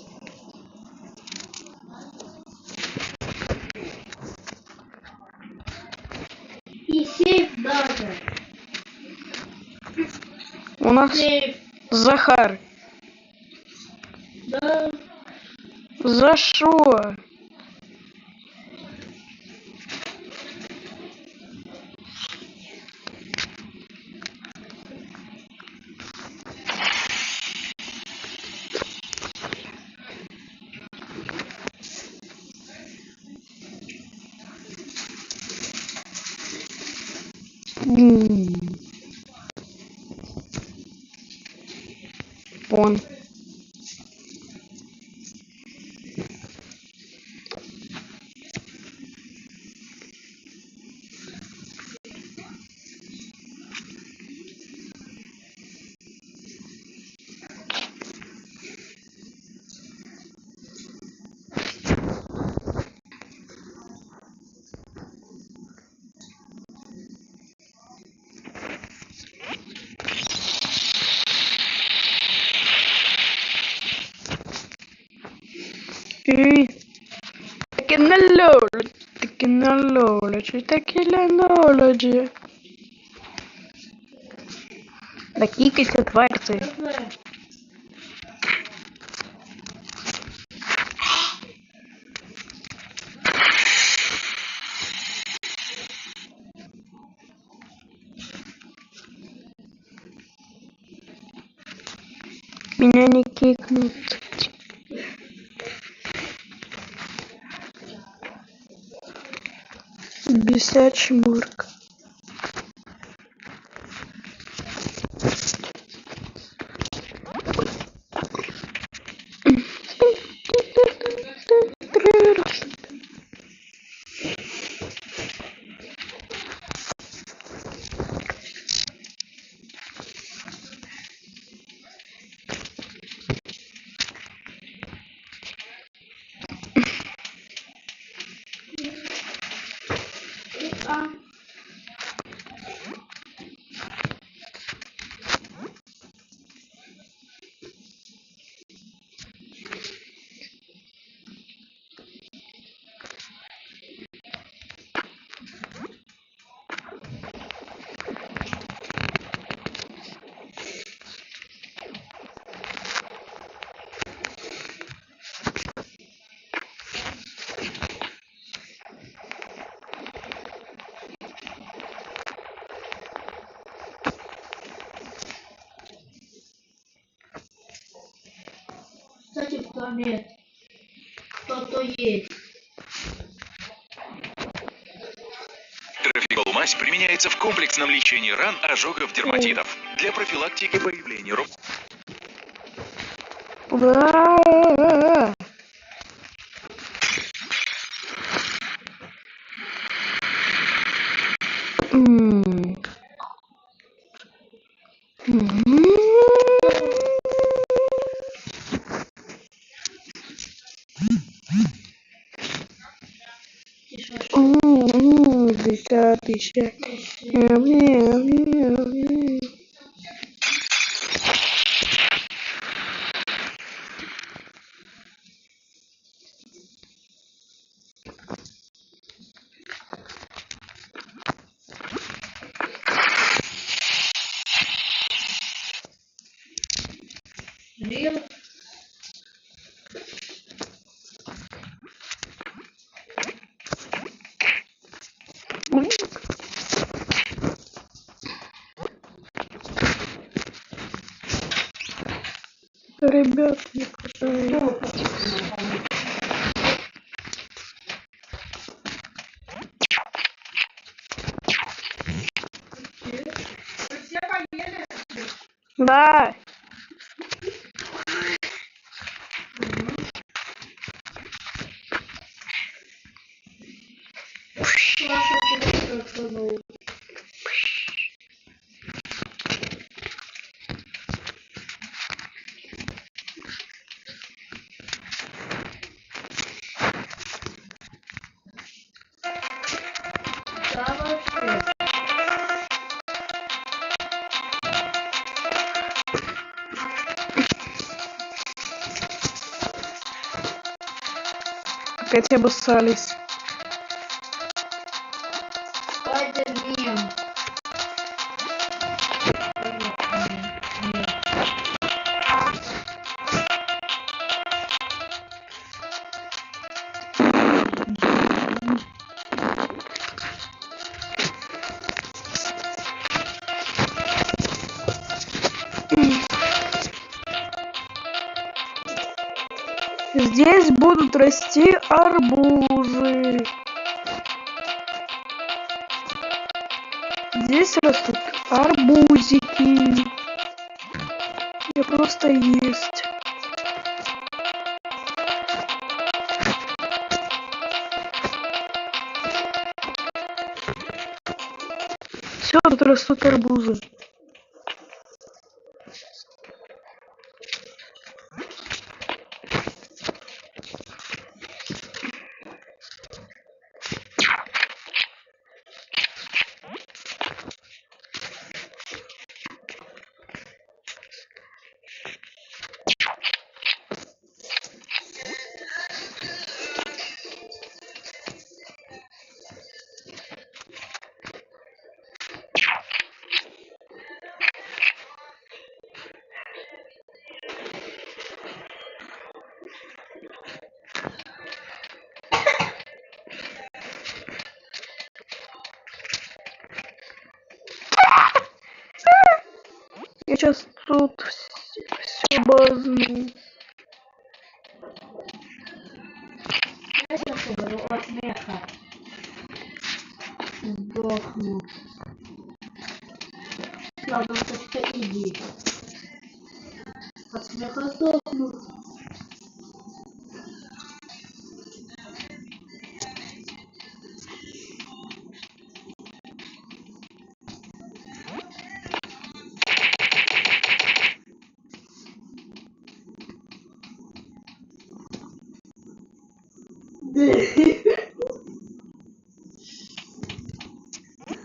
И сейф даже.
У нас
Сейф,
Захар.
да.
За шо? Он. Technology. Да кикайся, тварь ты. Меня не кикнут. Бесячий морг.
Нет. Кто-то есть.
Трафикол-мазь применяется в комплексном лечении ран, ожогов, дерматитов. Для профилактики появления рубцов.
Ура! Десятый.
Рил.
Ребят, не хватает. Да. Опять обоссались.
Спайдермен.
Здесь будут расти арбузы. Здесь растут арбузики. Я просто есть. Все, тут растут арбузы. Я сейчас тут все базну.
Я сейчас умру от смеха. Сдохну. Ладно, просто иди. От смеха сдохну.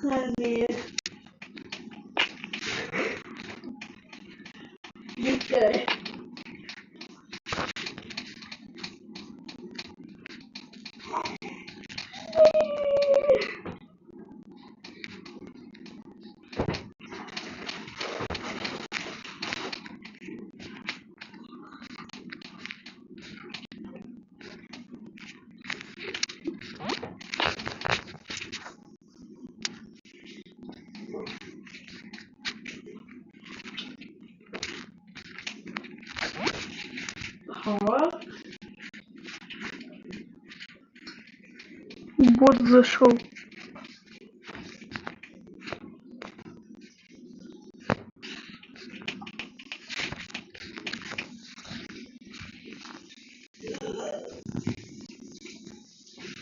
Хамир. Виктор. Хо.
Бот зашел.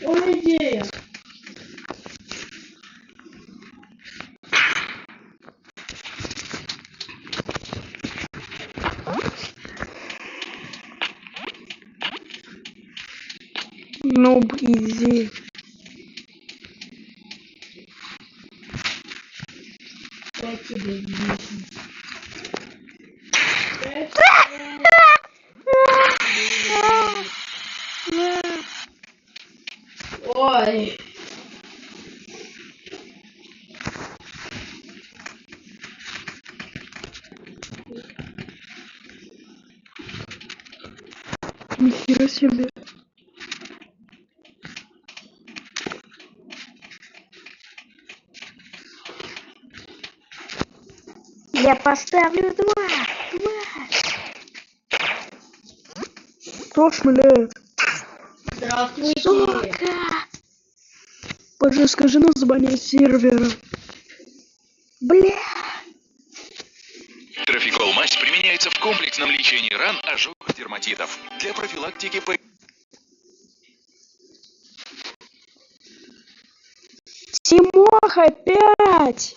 Ой, идея.
Ну, иди.
Я тебе вижу. Ой.
Нихера себе. Я поставлю два. Кто шмыляет?
Здравствуйте.
Сука! Боже, скажи название сервера. Бля.
Трафикол мазь применяется в комплексном лечении ран, ожогов, дерматитов. Для профилактики
Тимоха, 5!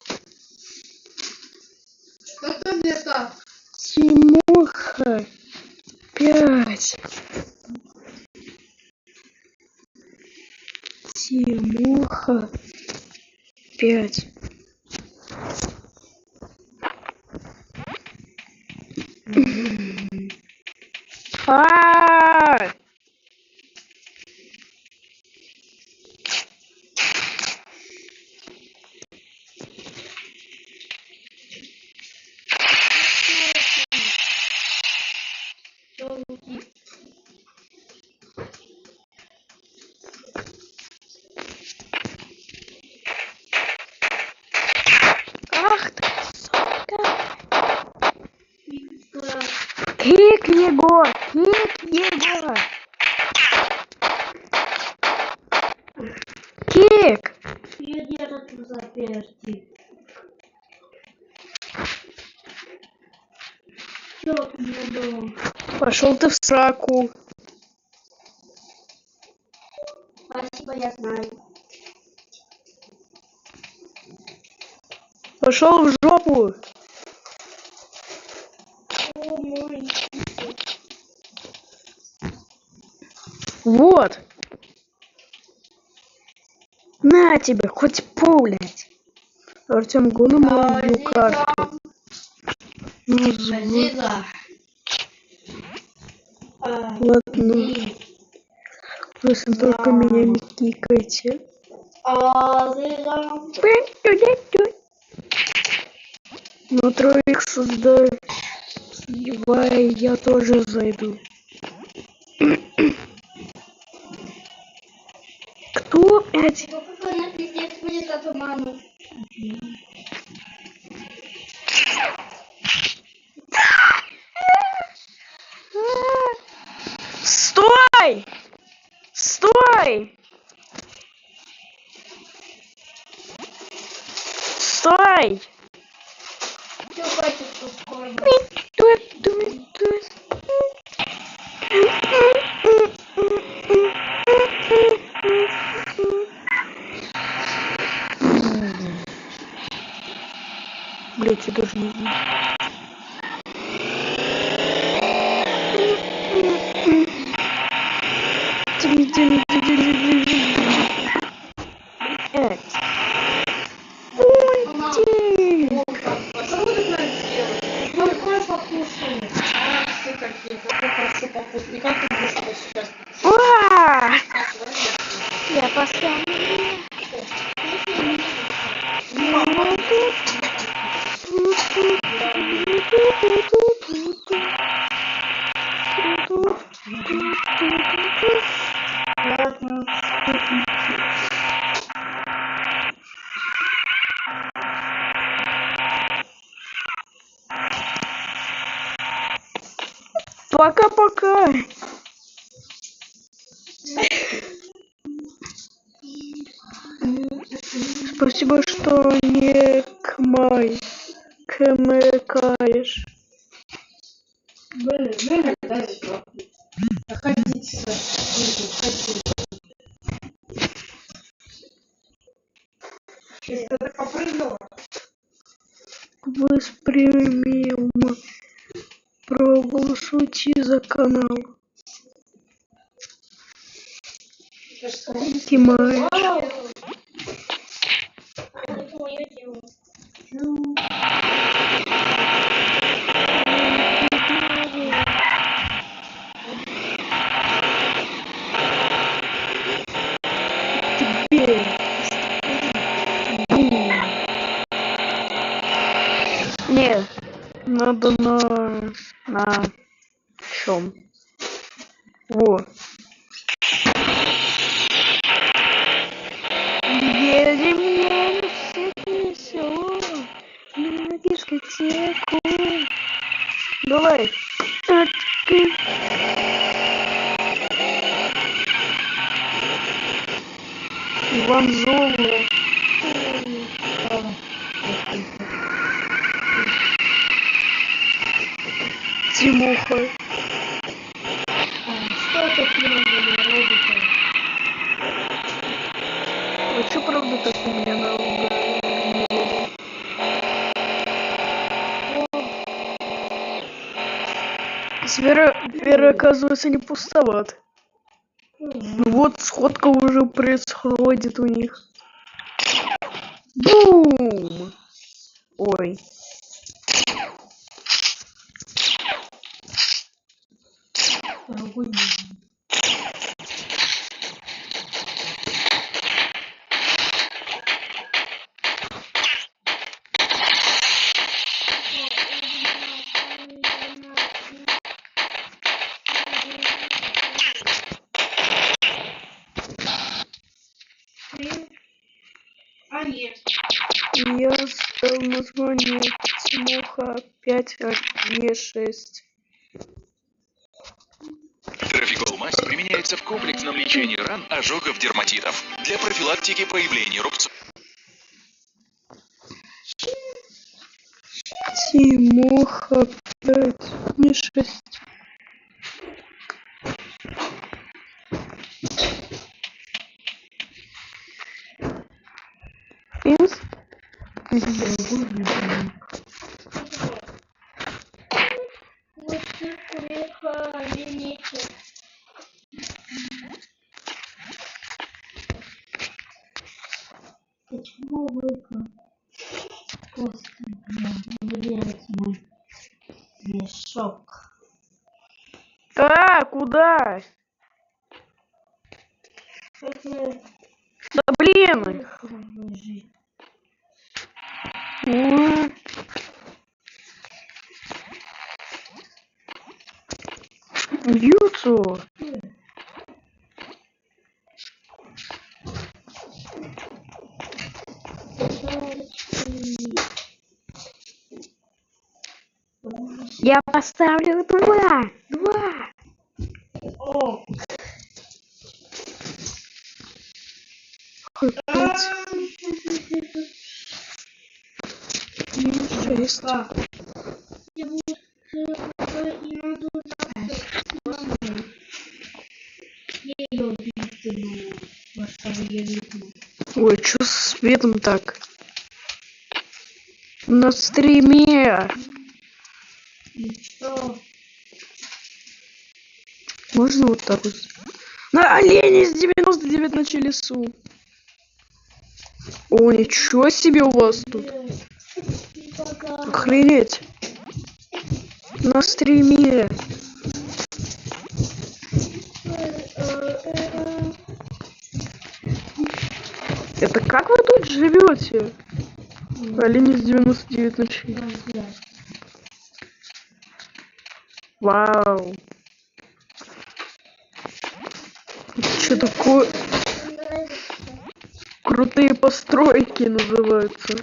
Что мне так?
Тимоха, 5! Тимоха, 5! А! Ах ты, сука! Кик его! Кик!
Я держу заперти. Что ты мне дал?
Пошел ты в сраку.
Спасибо, я знаю.
Пошел в жопу.
О, мой.
Вот. На тебе, хоть пулять. Артем, го на мою карту. Ну,
Азиза.
ладно. Если только меня не кикайте.
Азиза.
На троих создавай, я тоже зайду. Кто опять?
Какой она пиздец будет от мамы.
Стой! Стой! Стой!
Все, хватит тут скоро.
Блять, я даже не знаю. Я поставлю. Пока-пока. Спасибо, что не кмыкаешь.
Блин, дальше. Ходите.
Чисто так попрыгнула.
Воспримем. Проголосуйте за канал. Тимай.
Это мое дело.
Тебе. Нет. Надо на чем? Во. Едем весело на дискотеку. Давай. Иван Золо. Тимоха.
Что это фирменные роботы?
А что правда так у меня на Вера, оказывается, не пустоват. Вот сходка уже происходит у них. Бум! Ой.
А нет.
Я стал название Тимоха 5Е6.
Трафикол-мазь применяется в комплексном лечении ран, ожогов, дерматитов. Для профилактики появления рубцов.
Тимоха 5Е6. Пинс?
Вот смеха лимите. Почему вы просто выбираете мой мешок?
А, куда? Да блин! Юту. Я поставлю 2.
О,
Капец. 6. Ой, чё с светом так? На стриме.
что?
Можно вот так вот? На олене с 99 на лесу. О, ничего себе у вас тут. Охренеть. На стриме. Это как вы тут живете? Олени с 99 ночей. Вау. Что такое? Крутые постройки называются.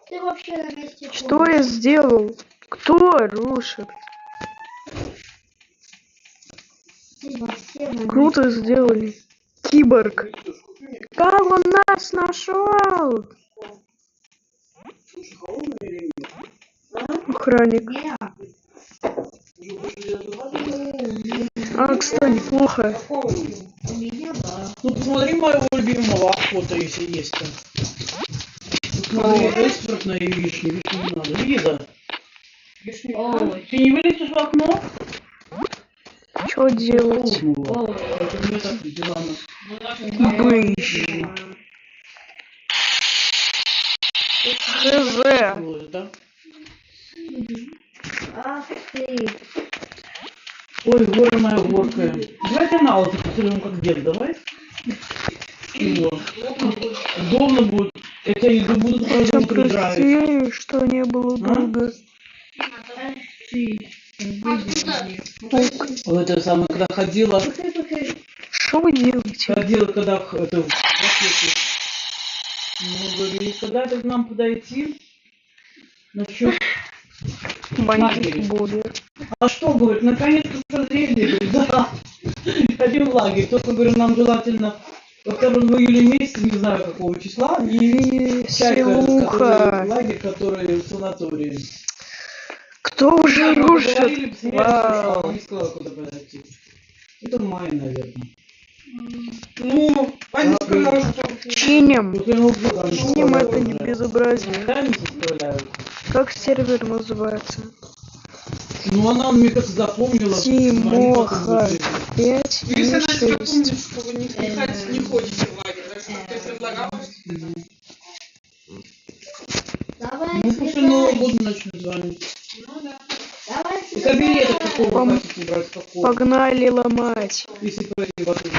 Ты вообще на месте.
Что я сделал? Кто рушит?
Ты вообще на
Круто сделали. Киборг. Как он нас нашел? Охранник. А, кстати, плохо.
У меня да.
Ну посмотри моего любимого охота, если есть там. Посмотри, экспорт на вишню, вишню не надо. Лиза,
Ой.
ты не вылезешь в окно?
Что делать?
Холодно. Это у меня так дела.
Быщ. ХЗ.
Да?
Ах ты.
Ой, гора моя горкая. Давай канал, это посмотрим, как дед, давай. Его. Удобно будет. Это еду будут
Я
продукты
просто
драйв.
верю, что не было долго.
Вот это самое, когда ходила,
Что вы делаете?
когда это, в ракете. Ну, говорю, когда это к нам подойти? Насчет
Бандит
лагеря.
будет.
А что, говорит, наконец-то созрели, говорит, да. Ходим в лагерь, только, говорю, нам желательно во 2 июля месяца, не знаю какого числа, и чайка,
Веселуха.
лагерь, который в санатории.
Кто уже
Мы
рушит?
поговорили, посмеялись,
Вау.
она не сказала, куда подойти. Это май, наверное.
Ну, они сказали, что...
Чиним.
Вот я его там
Чиним это не безобразие.
сами составляют.
Как сервер называется?
Ну, она, мне кажется, запомнила.
Тимоха. 5
Если
и
она тебя
6.
помнит, что вы не ходите в лагерь, значит, как ты предлагалась.
Давай.
Ну, после Нового года начнут звонить.
Ну да.
Давай.
Так а билеты какого вы хотите брать? Какого?
Погнали ломать.
Если пойти в отель.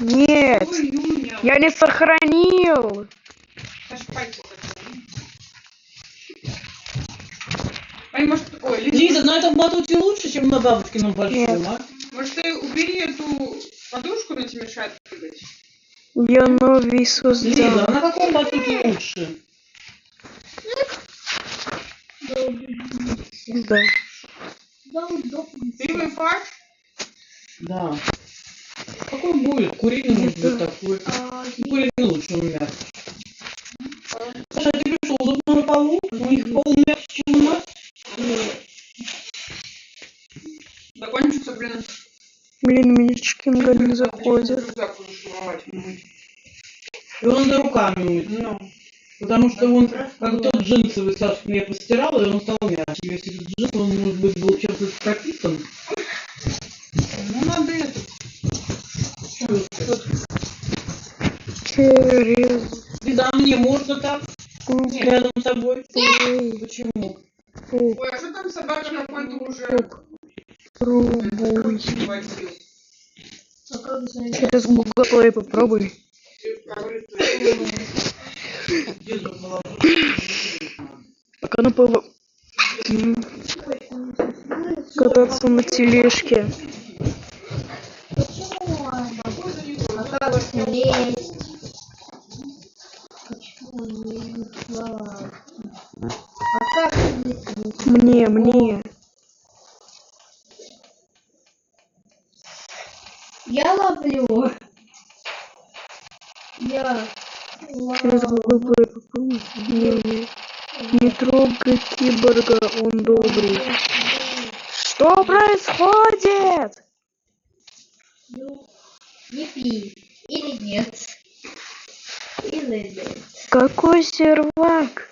Нет,
2 июня.
я не сохранил.
Аж пальцы такие. Ань, может, такое,
Лиза, на этом батуте лучше, чем на бабушкином большом,
Нет.
а?
может, ты убери эту подушку, она тебе мешает прыгать.
Я новый
Лиза, а
создал.
на каком батуте лучше?
Да.
Ты Wi-Fi?
Да. Какой будет? Куриный может быть такой. Ну, куриный лучше, он мягче. Саша, ты пришел удобно на полу? У них пол мягче, чем у нас?
Закончится, блин.
Блин, меня Кинга не заходит.
Рюкзак уже штурмовать.
И он надо руками мыть.
Ну.
Потому что он, как тот джинсовый, Сашка мне постирал, и он стал мягче. Если этот джинс, он, может быть, был чем-то пропитан.
Ну, надо это.
Через
Лиза, а мне можно так?
Google
Рядом с собой?
Play
Почему?
Ой, а что там собака на фото уже?
попробуй.
Хватил.
Через Google Play попробуй. Пока на ПВ. Кататься на тележке.
Почему она? А как лезть? Почему не слова? А как лезть?
Мне.
Я ловлю. Я
Через Google Play попробуй. Не трогай киборга, он добрый. Что происходит?
Ну, не пей. Или нет. Или нет.
Какой сервак?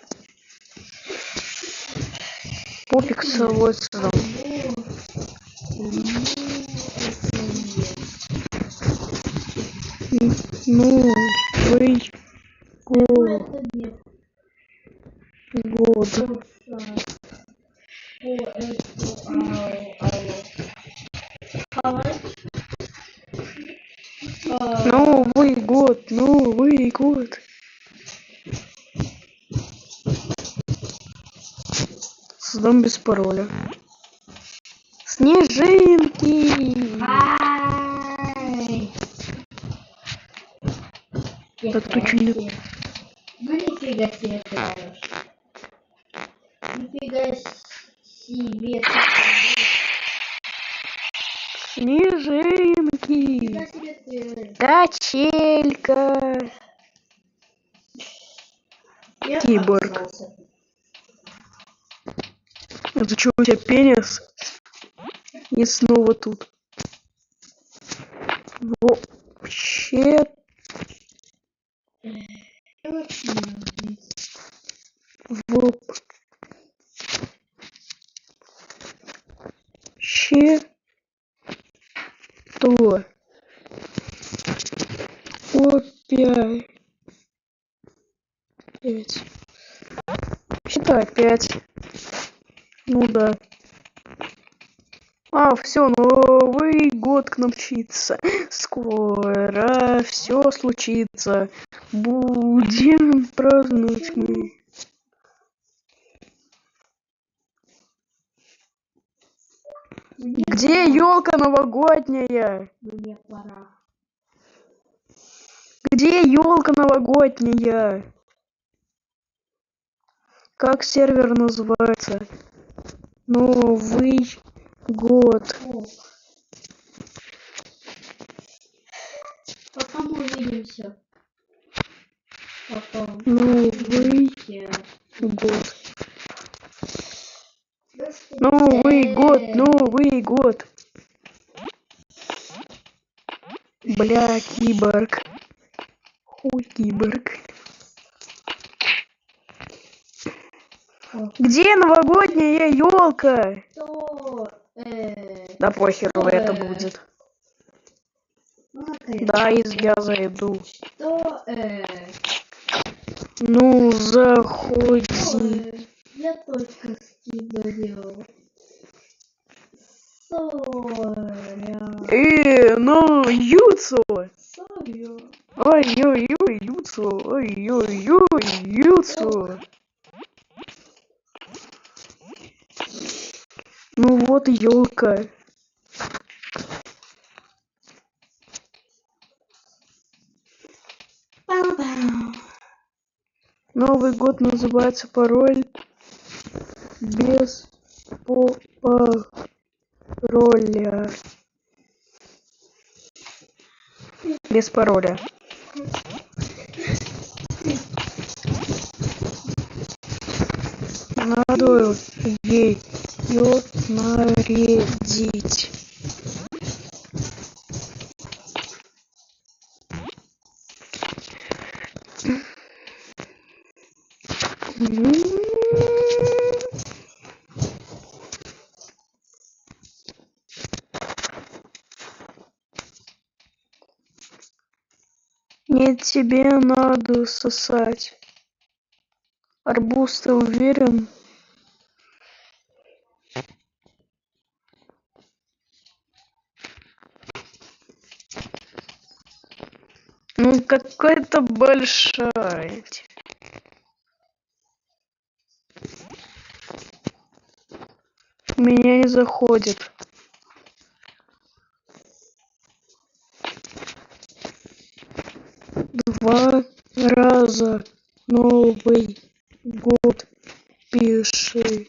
Пофиг свой создал. Ну, вы
Это нет.
год. Новый год, Новый год. Создам без пароля. Снежинки. Так точно нет.
Ну нифига себе ты даешь. Нифига себе ты даешь.
Снежинки.
Фига себе ты.
Качелька.
Я
Киборг.
отказался.
Это что, у тебя пенис? И снова тут. Вообще. Вообще. То. Опять. 5. Вообще-то опять. Ну да. Все, Новый год к нам мчится. Скоро все случится. Будем праздновать мы. Где елка новогодняя?
Мне пора.
Где елка новогодняя? Как сервер называется? Новый год.
Пока мы увидимся. Потом.
Новый год. Новый год, Новый год. Бля, киборг. Хуй, киборг. Где новогодняя елка?
То,
Да похеру это будет. Да, я зайду.
То,
Ну, заходи.
я только скидывал.
Ну, Юцу.
Соря.
Ой-ой-ой, Юцу. Ой-ой-ой, Юцу. Ну вот елка. Новый год называется пароль без пароля. Без пароля. Надо ее нарядить. Нет, тебе надо сосать. Арбуз, ты уверен? Ну, какая-то большая. Меня не заходит. Два раза Новый год пиши.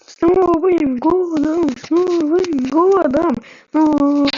С Новым годом, с Новым годом, Новый год.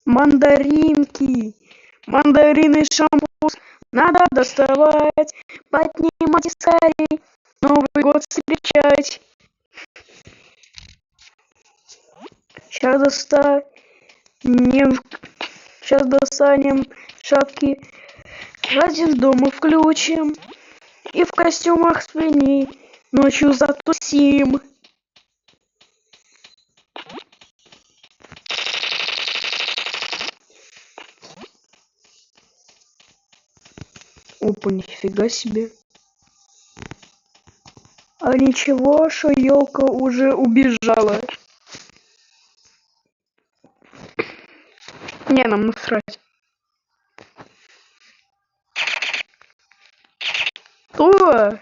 Мандаринки, мандарины, шампус, надо доставать, поднимайте скорей, Новый год встречать. Сейчас достанем шапки, один дома включим и в костюмах свиней ночью затусим. Опа, нифига себе. А ничего, что елка уже убежала. Не, нам насрать. Что?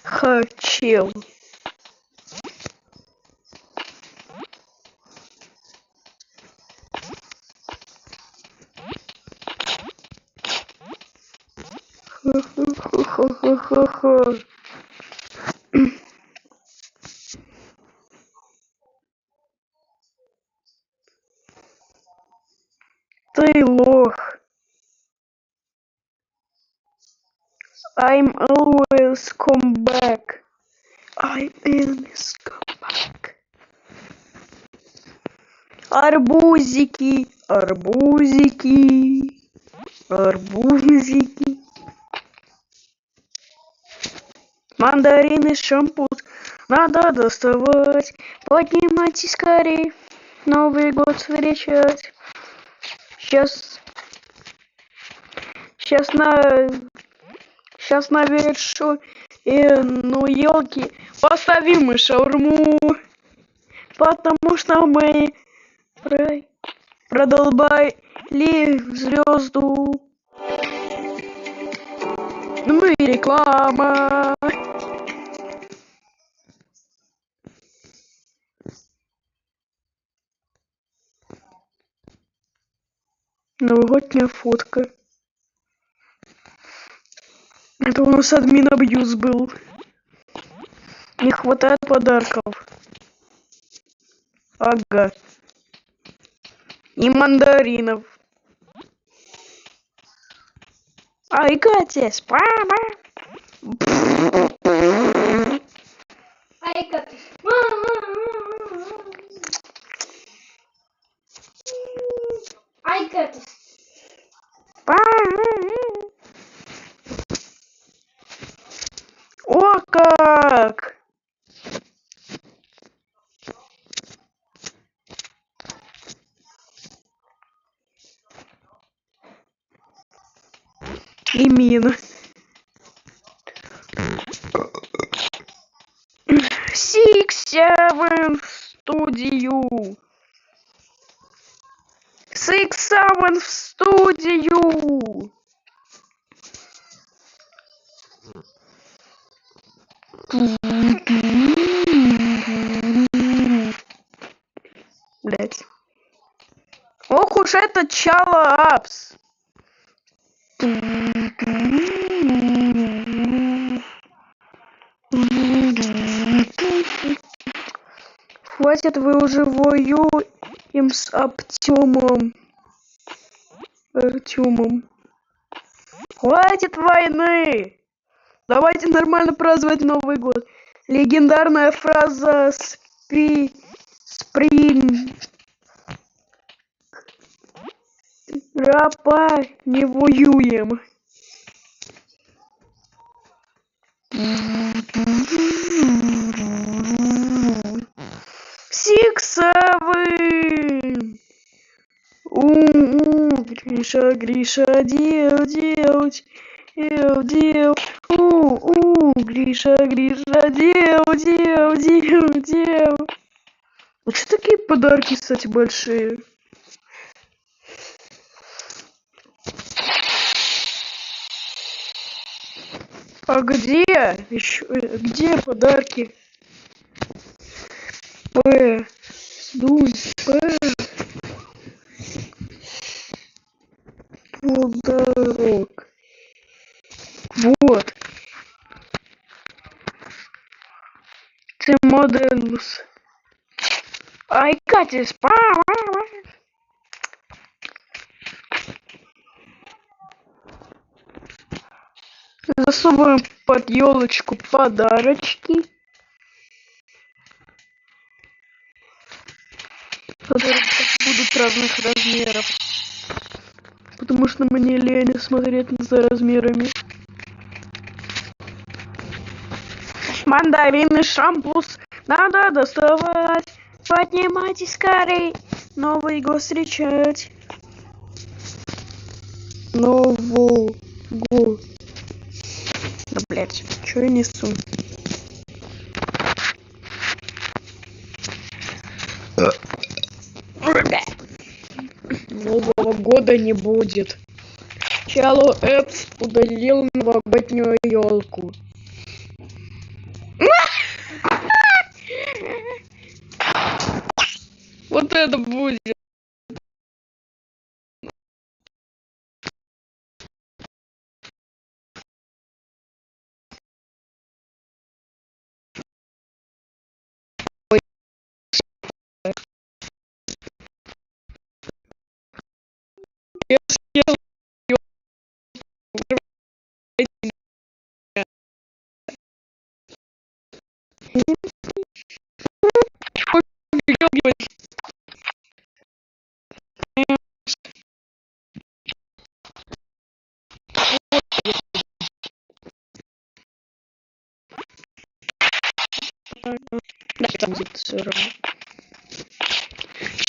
Хотел. Ха-ха-ха-ха-ха-ха. Ты лох. I'm always come back. I always come back. Арбузики, арбузики, арбузики. Мандарины, шампус. Надо доставать. Поднимайтесь скорее. Новый год встречать. Сейчас на вершу ну елки поставим мы шаурму, потому что мы продолбали звезду. Ну и реклама. Новогодняя фотка. Это у нас админ абьюз был. Не хватает подарков. Ага. И мандаринов. Ай, Катя, спама.
Ай, как... Ай, как...
О, как! И мина. 6-7 в студию. 6-7 в студию. Блять. Ох уж этот чало апс. Хватит, вы уже воюем с Артёмом. Хватит войны. Давайте нормально праздновать Новый год. Легендарная фраза Рапа не воюем. Сиксовым. Гриша, Гриша, делать. Гриша, Гриша, дел. А что такие подарки, кстати, большие? А где? Где подарки? Подарок. Вот. Ты модельс. Ай, Катя, спама. Засовываем под елочку подарочки. которые будут разных размеров. Потому что мне лень смотреть за размерами. Мандарины, шампус. Надо доставать. Поднимайтесь скорей. Новый год встречать. Новый год. Да, блять, что я несу? Нового года не будет. Shallow Apps удалил новогоднюю елку. Вот это будет. Я съел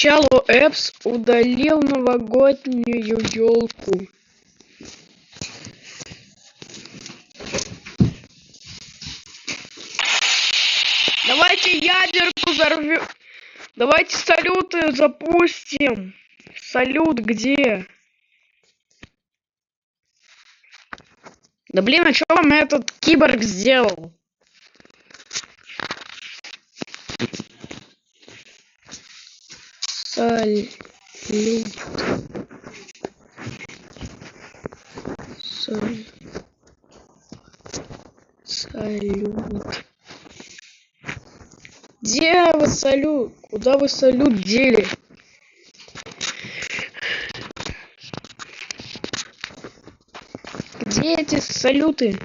Shallow Apps удалил новогоднюю елку. Давайте ядерку взорвем. Давайте салюты запустим. Салют где? Да блин, а что вам этот киборг сделал? Салют. Салют. Где вы салют? Куда вы салют дели? Где эти салюты?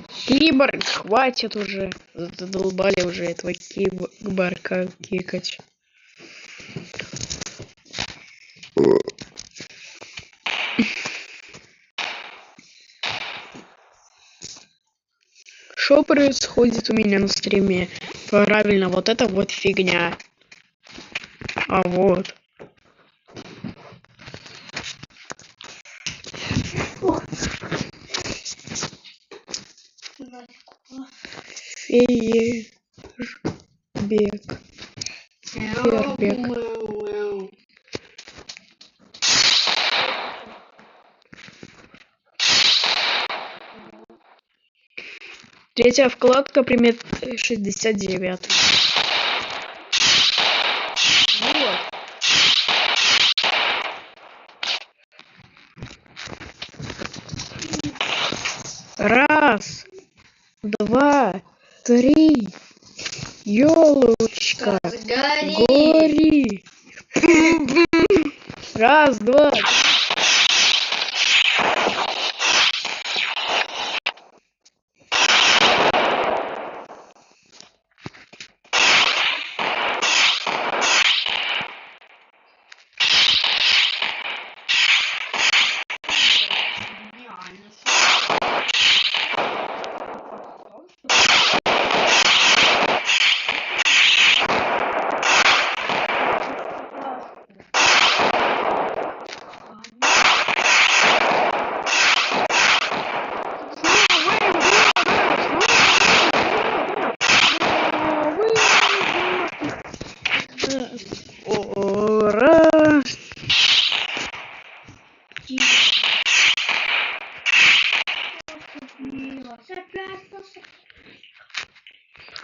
Киборг, хватит уже. Задолбали уже этого киборга кикать. Что происходит у меня на стриме? Правильно, вот это вот фигня. А вот. Фейербек. Фейербек. Третья вкладка, примет 69. Вот. Раз, два, три. Ёлочка. Гори. Раз, два. Ура!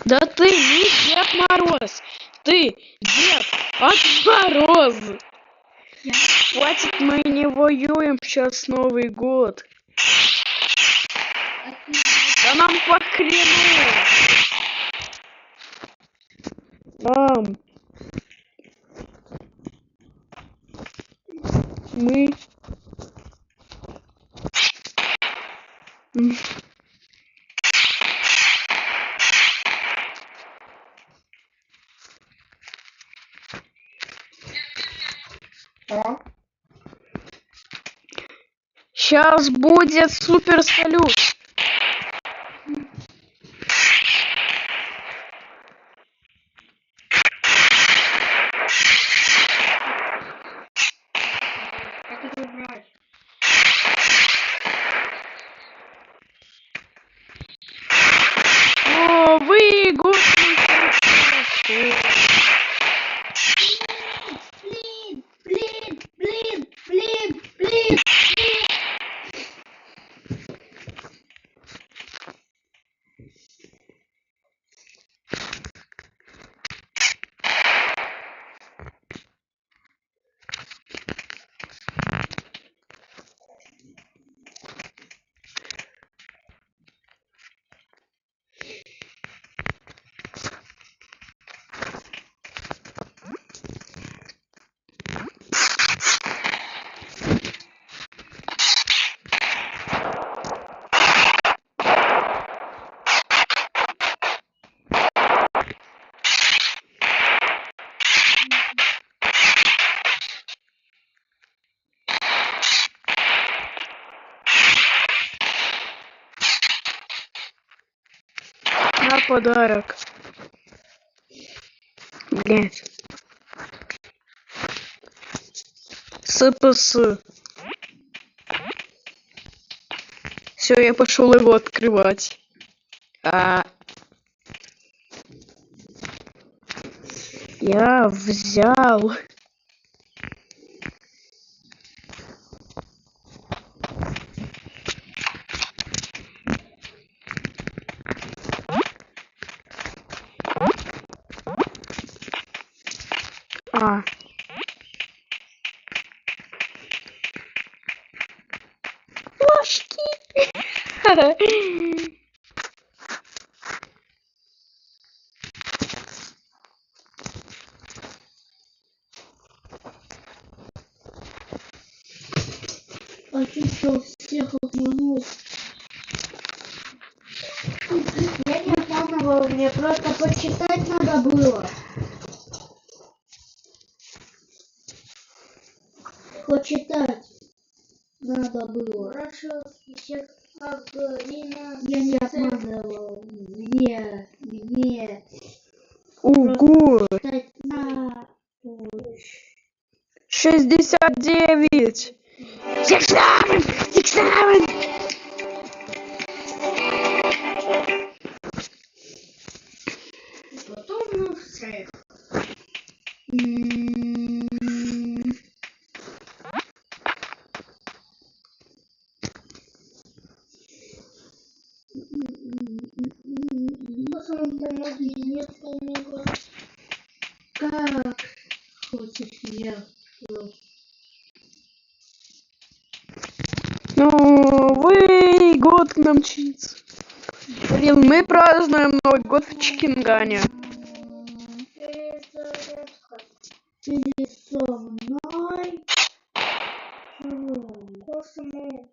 Да ты не Дед Мороз! Ты Дед Мороз! Хватит, мы не воюем, сейчас Новый год. Да нам по хрену! Нам! Мы...
А?
Сейчас будет супер салют.
Как это убрать?
О, вы гусеницы.
Блин.
На подарок. Блять. СПС. Все, я пошел его открывать. Я взял. Ложки.
А ты что, всех обманул? Я не обманывал, мне просто почитать надо было. Почитать надо было. Хорошо, всех я не обманывал. Мне
Угу.
читать надо.
69. Экзамен! Экзамен!
Потом мы всех. Как хочешь я?
Ну, вы год к нам мчится. Блин, мы празднуем Новый год в Чикингане.
Ты со мной? Космо.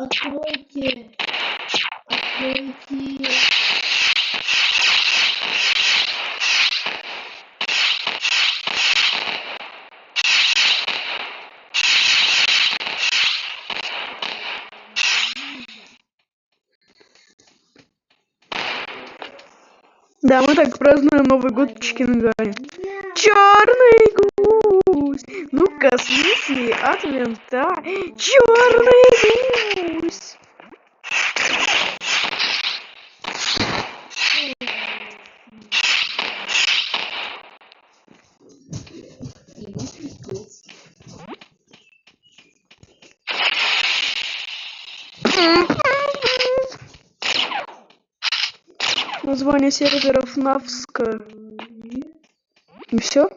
Откройте. Откройте.
Да, мы так празднуем Новый год в Чикингаре. Черный гусь, ну-ка снеси от винта. Черный гусь. Название серверов Навска. И все?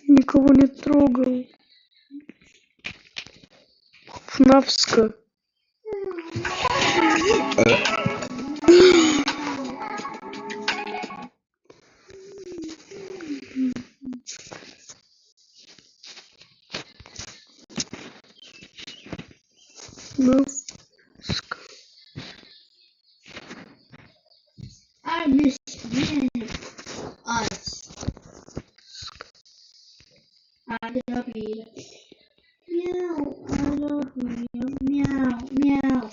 Никого не трогал. Навска.
I miss us. I love you. Meow. I love you. Meow. Meow.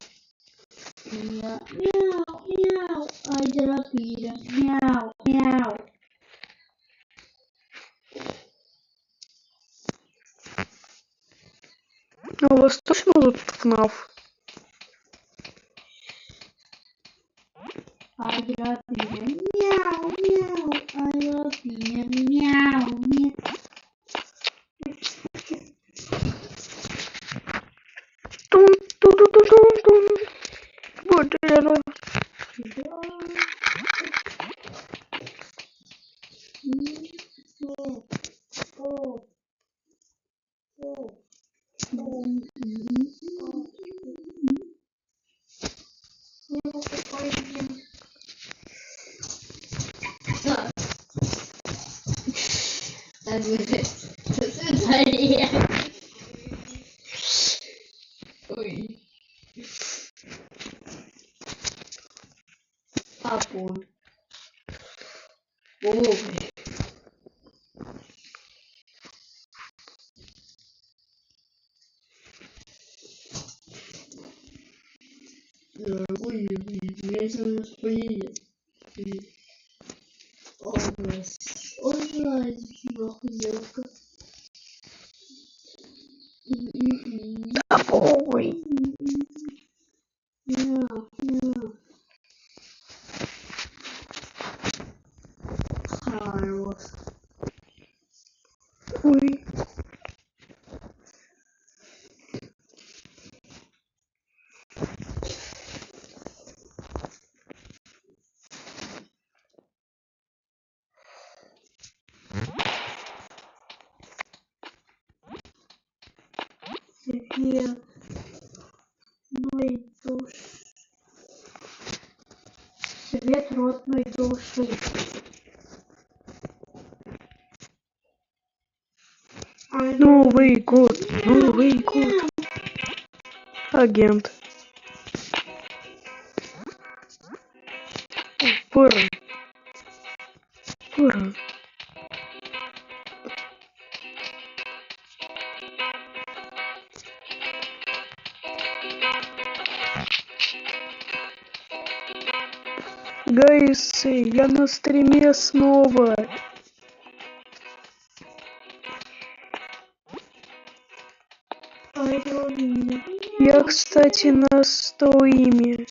Meow. Meow. Meow. I love you. Meow. Meow.
А у вас точно тут ФНАФ?
I love you. Meow. Meow. I love you. Meow. Meow.
Тун-тун-тун-тун-тун. Вот это.
Ой. Папу. Ой. Ой, я сегодня спалили. Ой, охуелка.
Ой.
Хорош.
Ой.
Свет моей души. Свет родной души.
Новый год. Новый год. Агент. Пора. Пора. Гайсы, я на стриме снова. Я, кстати, на стриме.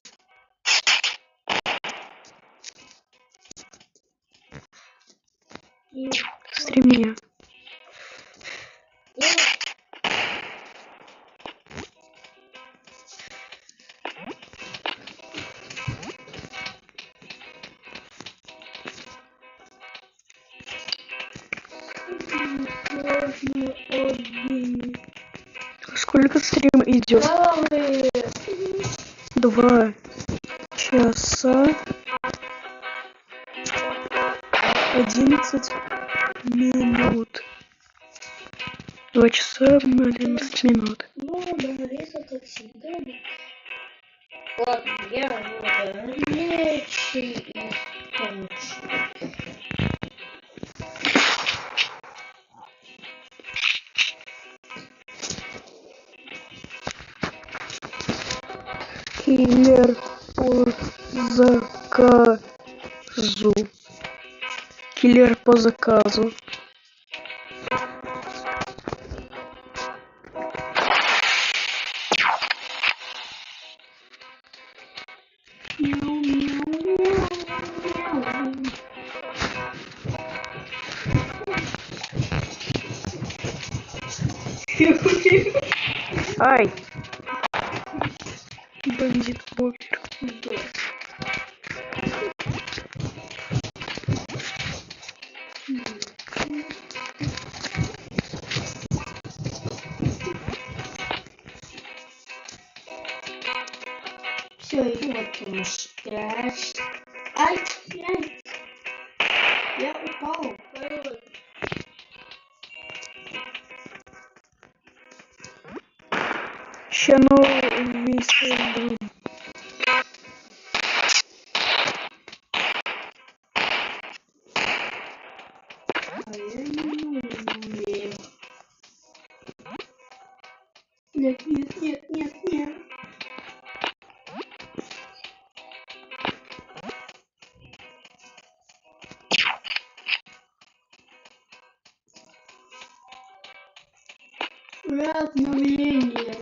Стриме.
Можно один.
Сколько стрим идет?
Правый.
2 часа 11 минут. 2 часа 11 минут.
Ну, договориться как всегда. Ладно, я речи и получше.
Киллер по заказу. Киллер по заказу. Ай! Бандит Бокер.
Все, иди вот мышкач. Ай, ай. Я упал.
Ща новый создам.
А я не умею. Нет, нет, нет, нет, нет. Обновление.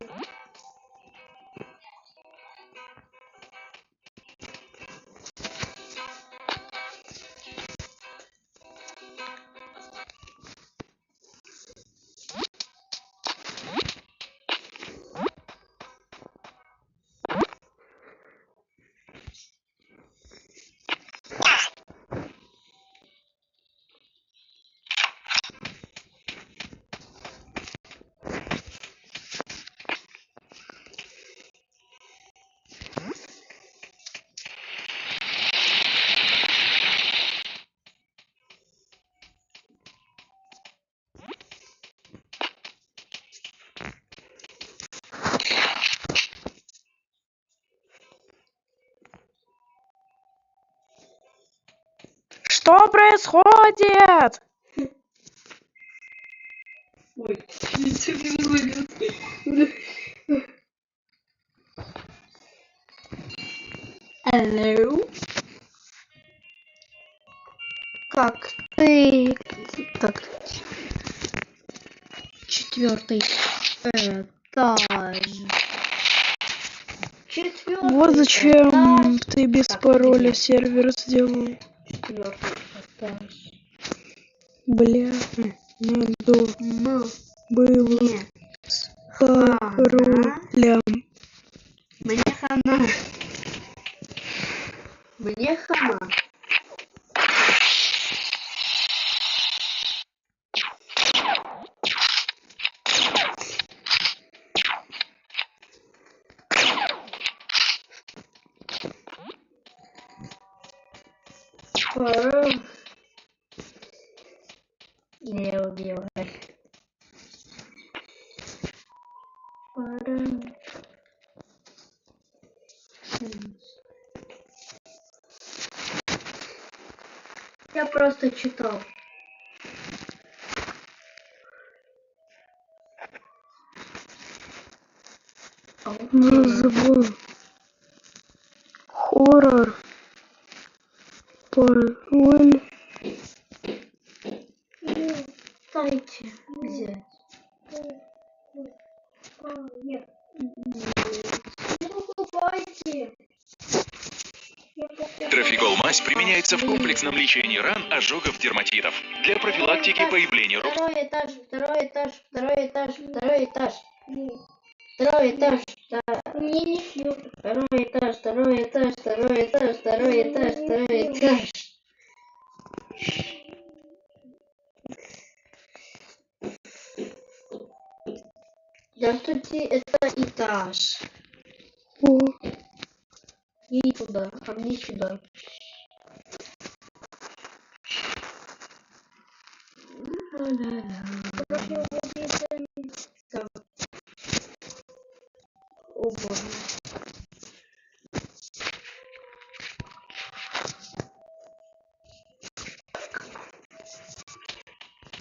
Что происходит?
Ой, Hello? Как ты? Так. 4 этаж. 4
Вот зачем
этаж.
ты без
Так,
пароля
нет.
сервер сделал.
4 этаж.
Бля, надо было
Нет.
с паролем.
Мне хана. Мне хана. Пароль. Не убивай. Пароль. Я просто читал.
Забыл. Хоррор. Пароль.
Дайте взять. Не покупайте.
Трафикол мазь применяется в комплексном лечении ран, ожогов, дерматитов. Для профилактики появления рубцов.
Второй этаж, второй этаж, второй этаж, второй этаж. Второй этаж. Мне не фью. Второй этаж, второй этаж, второй этаж, второй этаж, второй этаж. Здравствуйте, это этаж.
О,
И туда, а мне сюда. Так. О боже.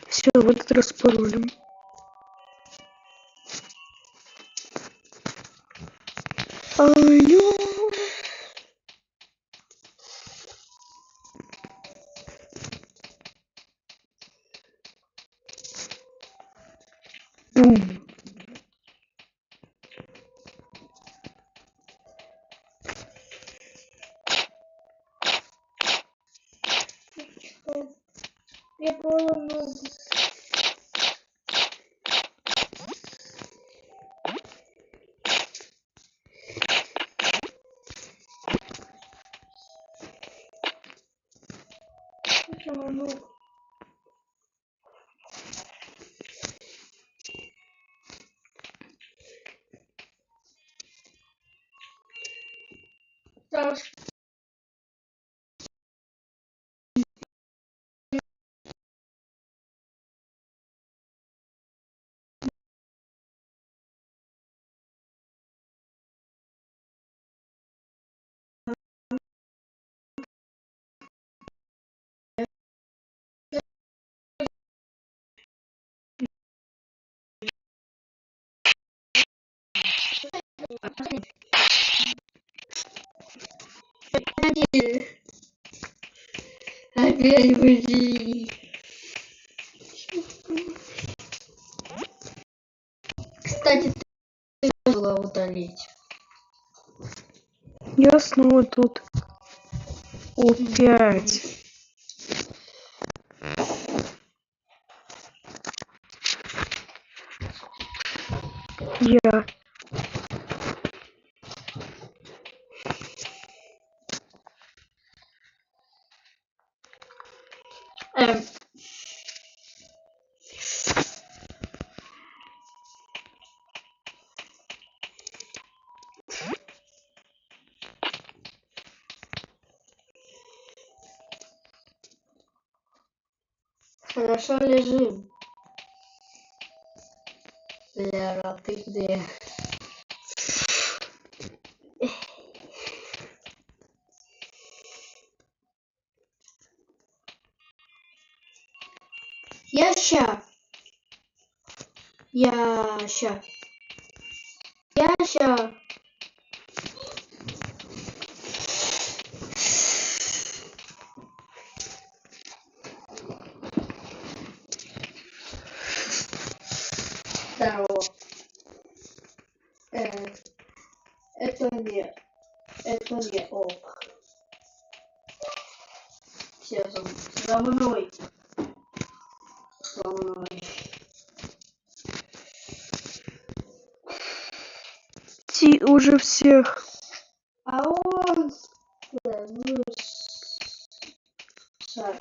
все, в этот раз паролем. Алло. Бум.
Я поломал. Так, опять выйди. Кстати, ты могла удалить.
Я снова тут. Опять. Я.
Эм. Хорошо лежим. Лера, ты где? Яща. Яща. Яща. Здорово. Это не ок. Все за мной. За мной.
Ти уже всех.
А он... Ну, шар.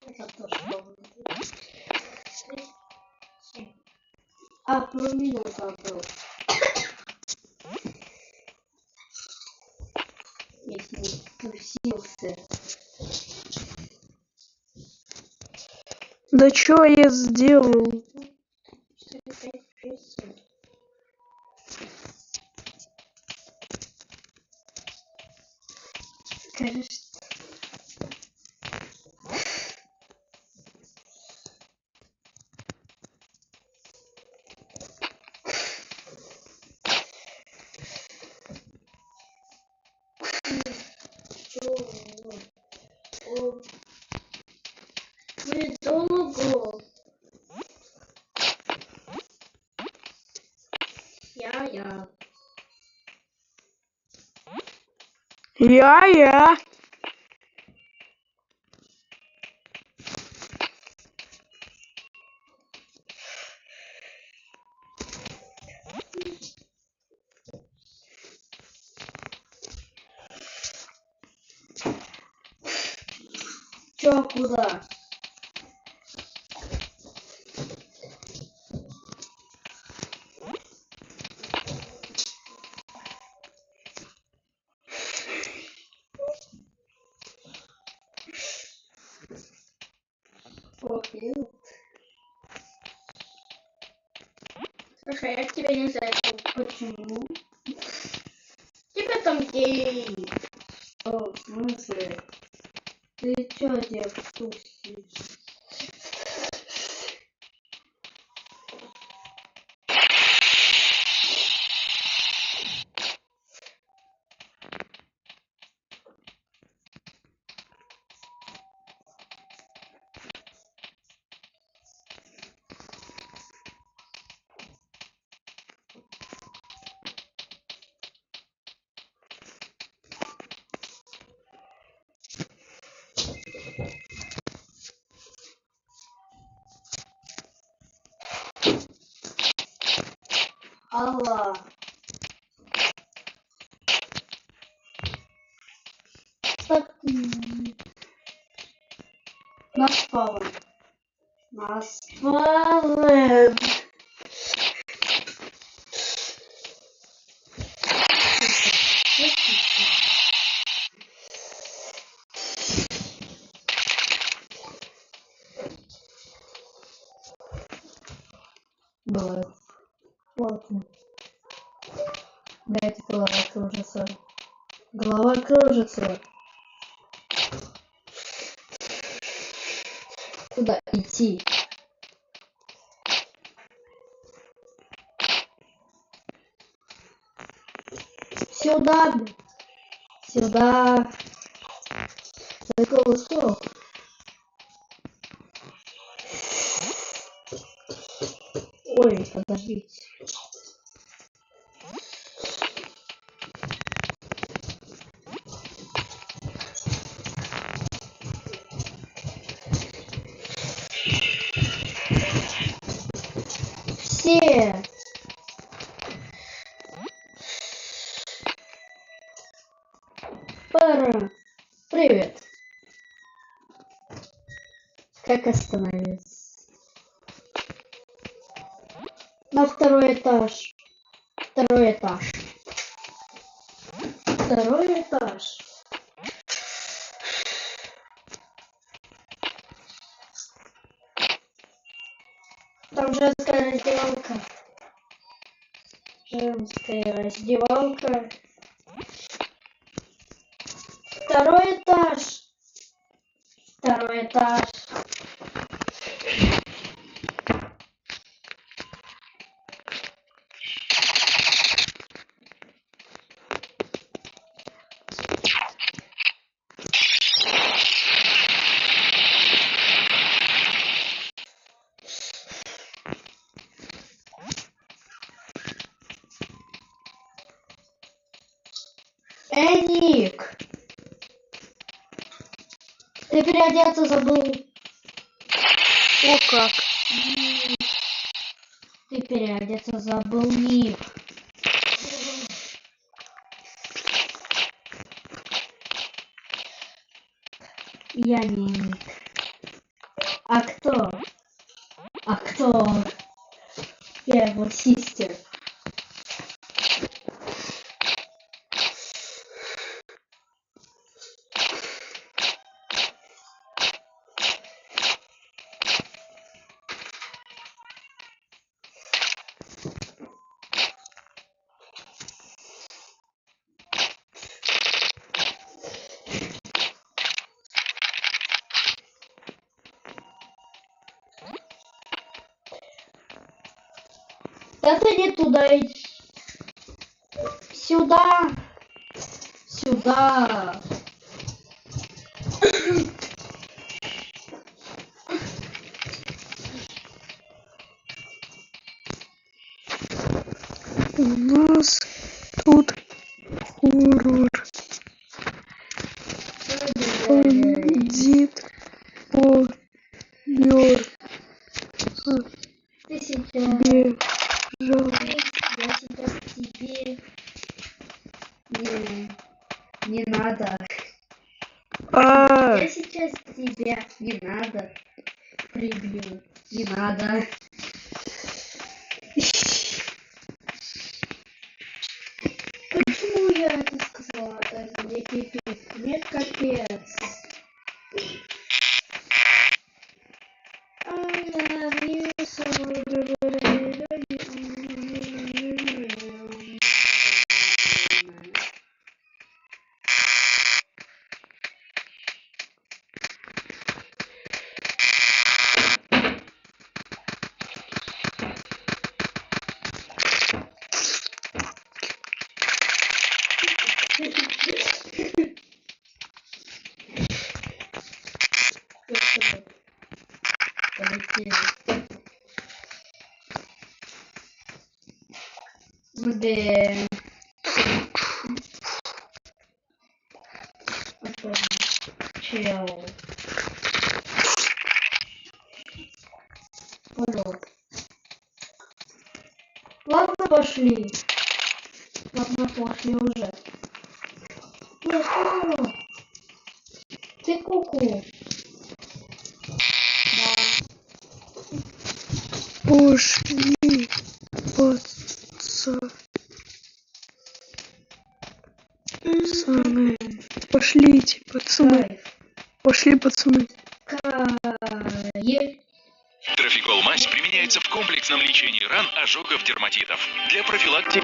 Это то, что он... А, про меня забыл. Если не спустился.
Да чё я сделал?
Кажется. Недолго. Я.
Я.
Чё, куда? Battlefield. Слушай, я тебя не знаю, почему. Тебя там гей. О, в смысле? Ты чё, девка, тусишь? Алла. Так. Нас спален. Нас спален. Было. Ладно. Блять, голова кружится. Голова кружится. Куда идти? Сюда. Сюда. Такого стол. Ой, подождите. Все. Пара. Привет. Как остановиться? На второй этаж. Второй этаж. Второй этаж. Там женская раздевалка. Женская раздевалка. Второй этаж. Второй этаж. Ник, ты переодеться забыл.
О как.
Ты переодеться забыл, Ник. Я не Ник. А кто? А кто? Я его сестер. Это не туда идти. Сюда. Сюда.
У нас тут хоррор. Бандит помер.
Ты сейчас...
Бежал.
Я сейчас тебе... Не надо. Я сейчас тебя не надо. Прибью. Не надо. Почему я это сказала? Это мне пипец. Мне капец. полетели. Блин. Чел. Понял. Ладно, пошли. Ладно, пошли уже. Ну, ты куку. Да.
Пошли, пацаны. Пошлите, пацаны.
Кайф.
Пошли, пацаны.
Кайф.
Трафикол мазь применяется в комплексном лечении ран, ожогов, дерматитов. Для профилактики...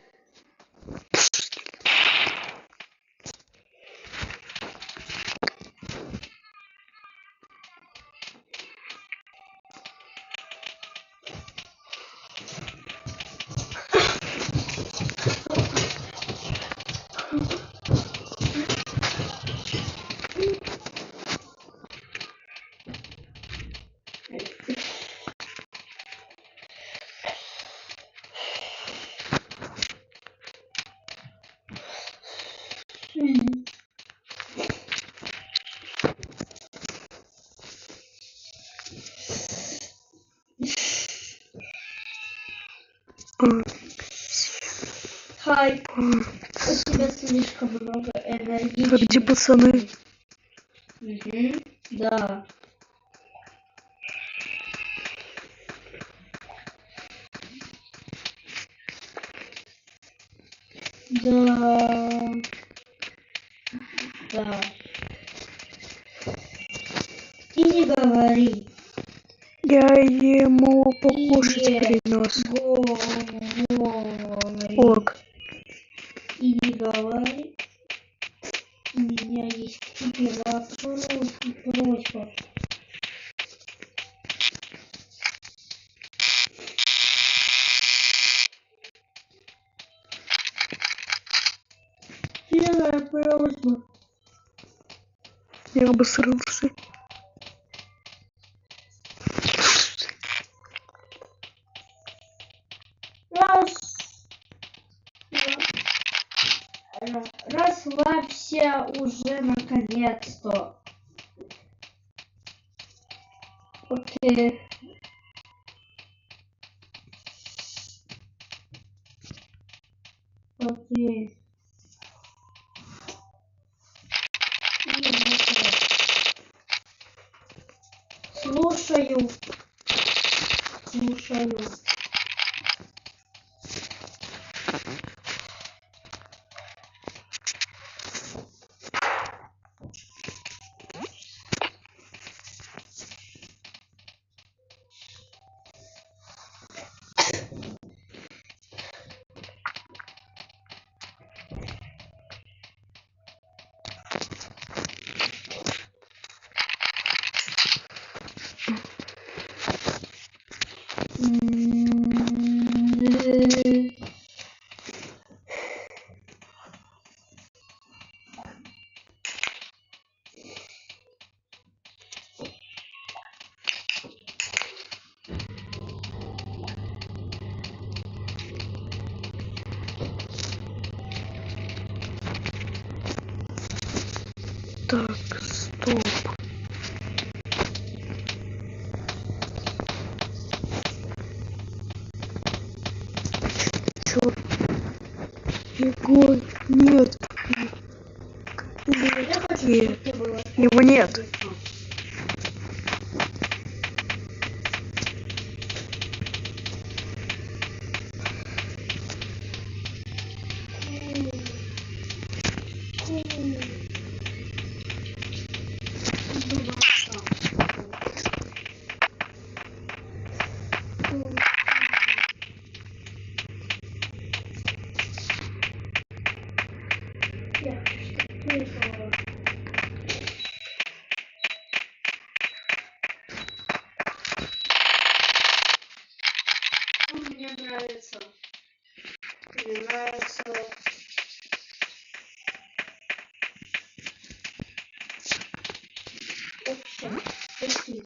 Хай. У тебя слишком много энергии.
А где пацаны?
Угу. Да. Да. Да. И не говори.
Я ему покушать
И не
принес.
говори.
Ок.
И не говори. У меня есть к тебе вопрос и просьба. Первая просьба.
Я обосрался.
Расслабься уже наконец-то. Окей. Окей. Слушаю. Слушаю.
Так, стоп. Чё? Его нет. Его нет.
Мне нравится. Мне нравится. Опа, такие.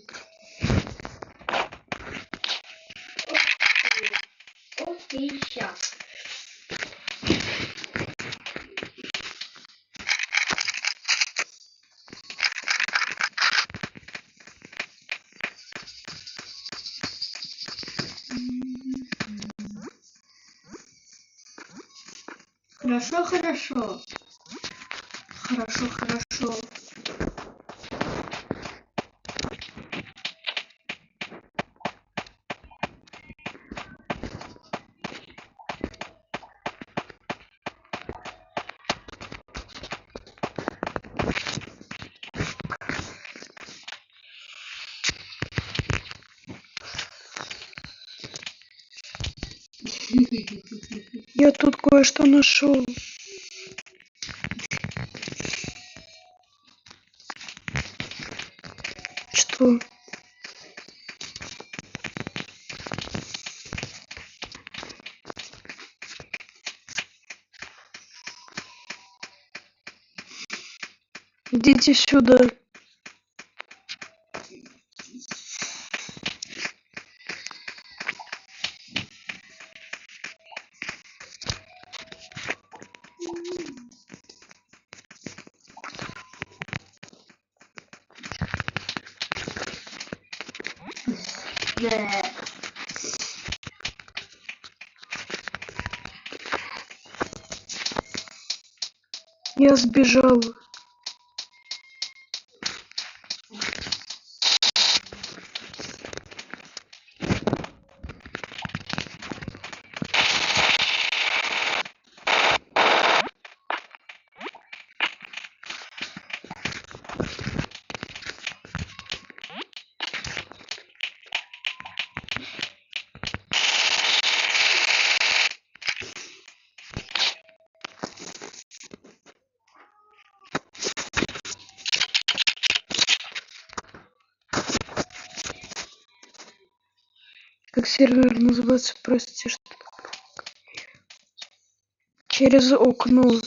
Хорошо, хорошо. Хорошо, хорошо.
Я тут кое-что нашел. Что? Идите сюда.
Да.
Я сбежал. Как сервер называется, прости, что через окно.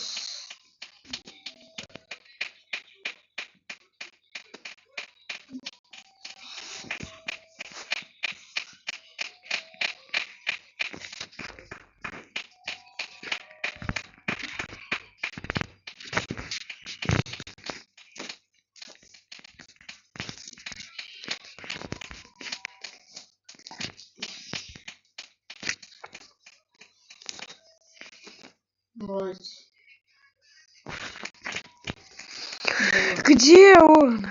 Вот.
Где он?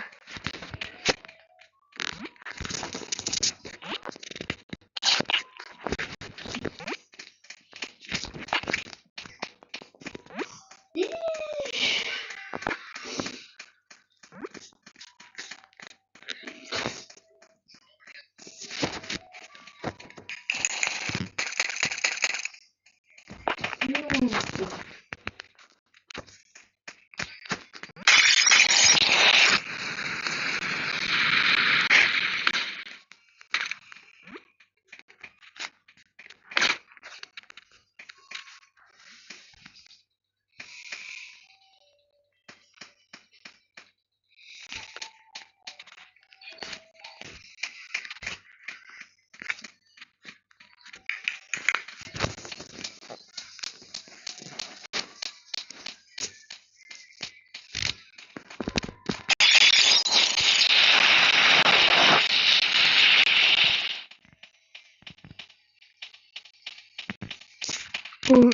О,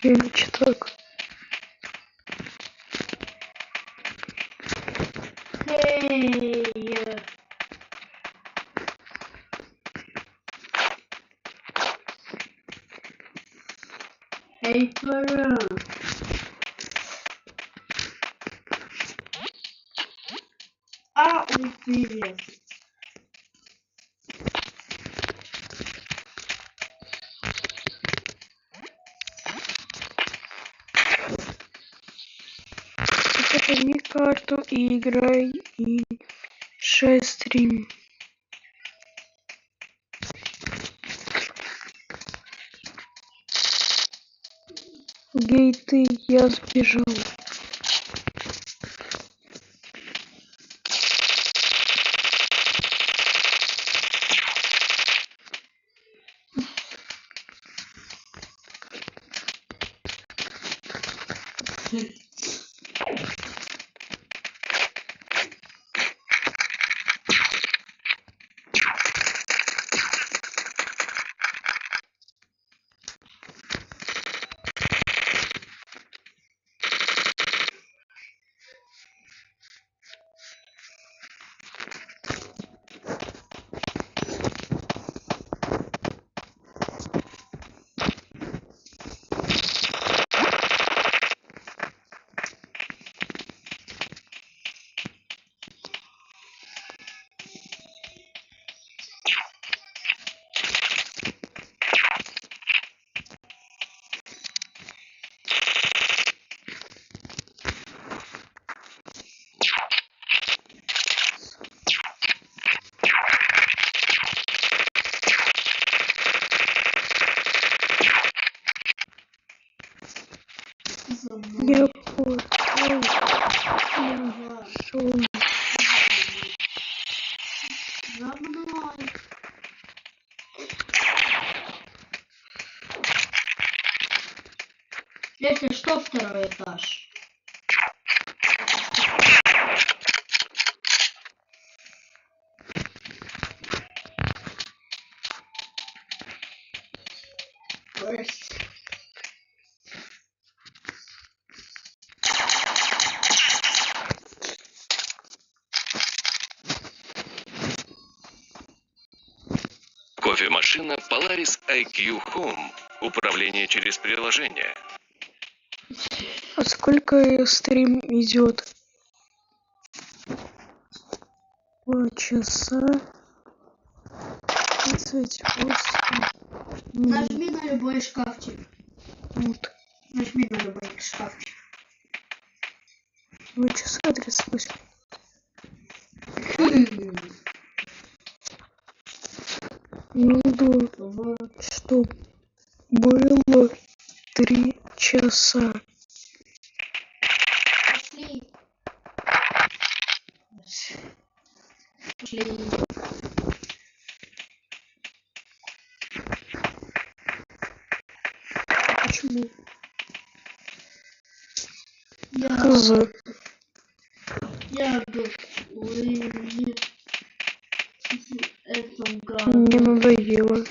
иначе так.
Эй, эй, пора. Ой, привет.
Сохрани карту и играй и стрим. Гейты, я сбежал. Я понял. Нашел.
За мной. Если что, второй этаж.
Кофемашина Polaris IQ Home. Управление через приложение.
А сколько стрим идет? 2 часа 38 минут.
Нажми на любой шкафчик. Нажми на любой шкафчик.
2 часа 38. Надо, чтоб было 3 часа.
Пошли. Пошли.
Почему?
Я
Хз.
в этом году.
Мне надоело.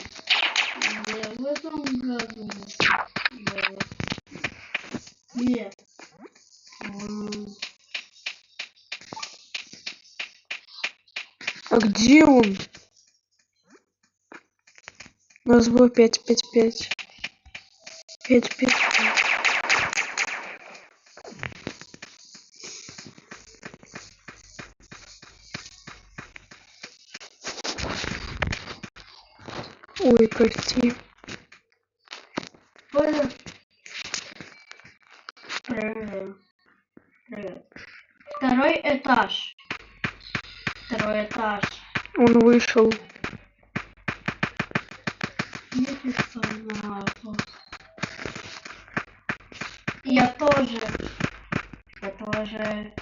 Я в этом году. Нет.
А где он? У нас было 5-5-5. 5-5-5. Ой, пройти.
Привет. Привет. Второй этаж. Второй этаж.
Он вышел.
Иди нахуй. Я тоже. Я тоже.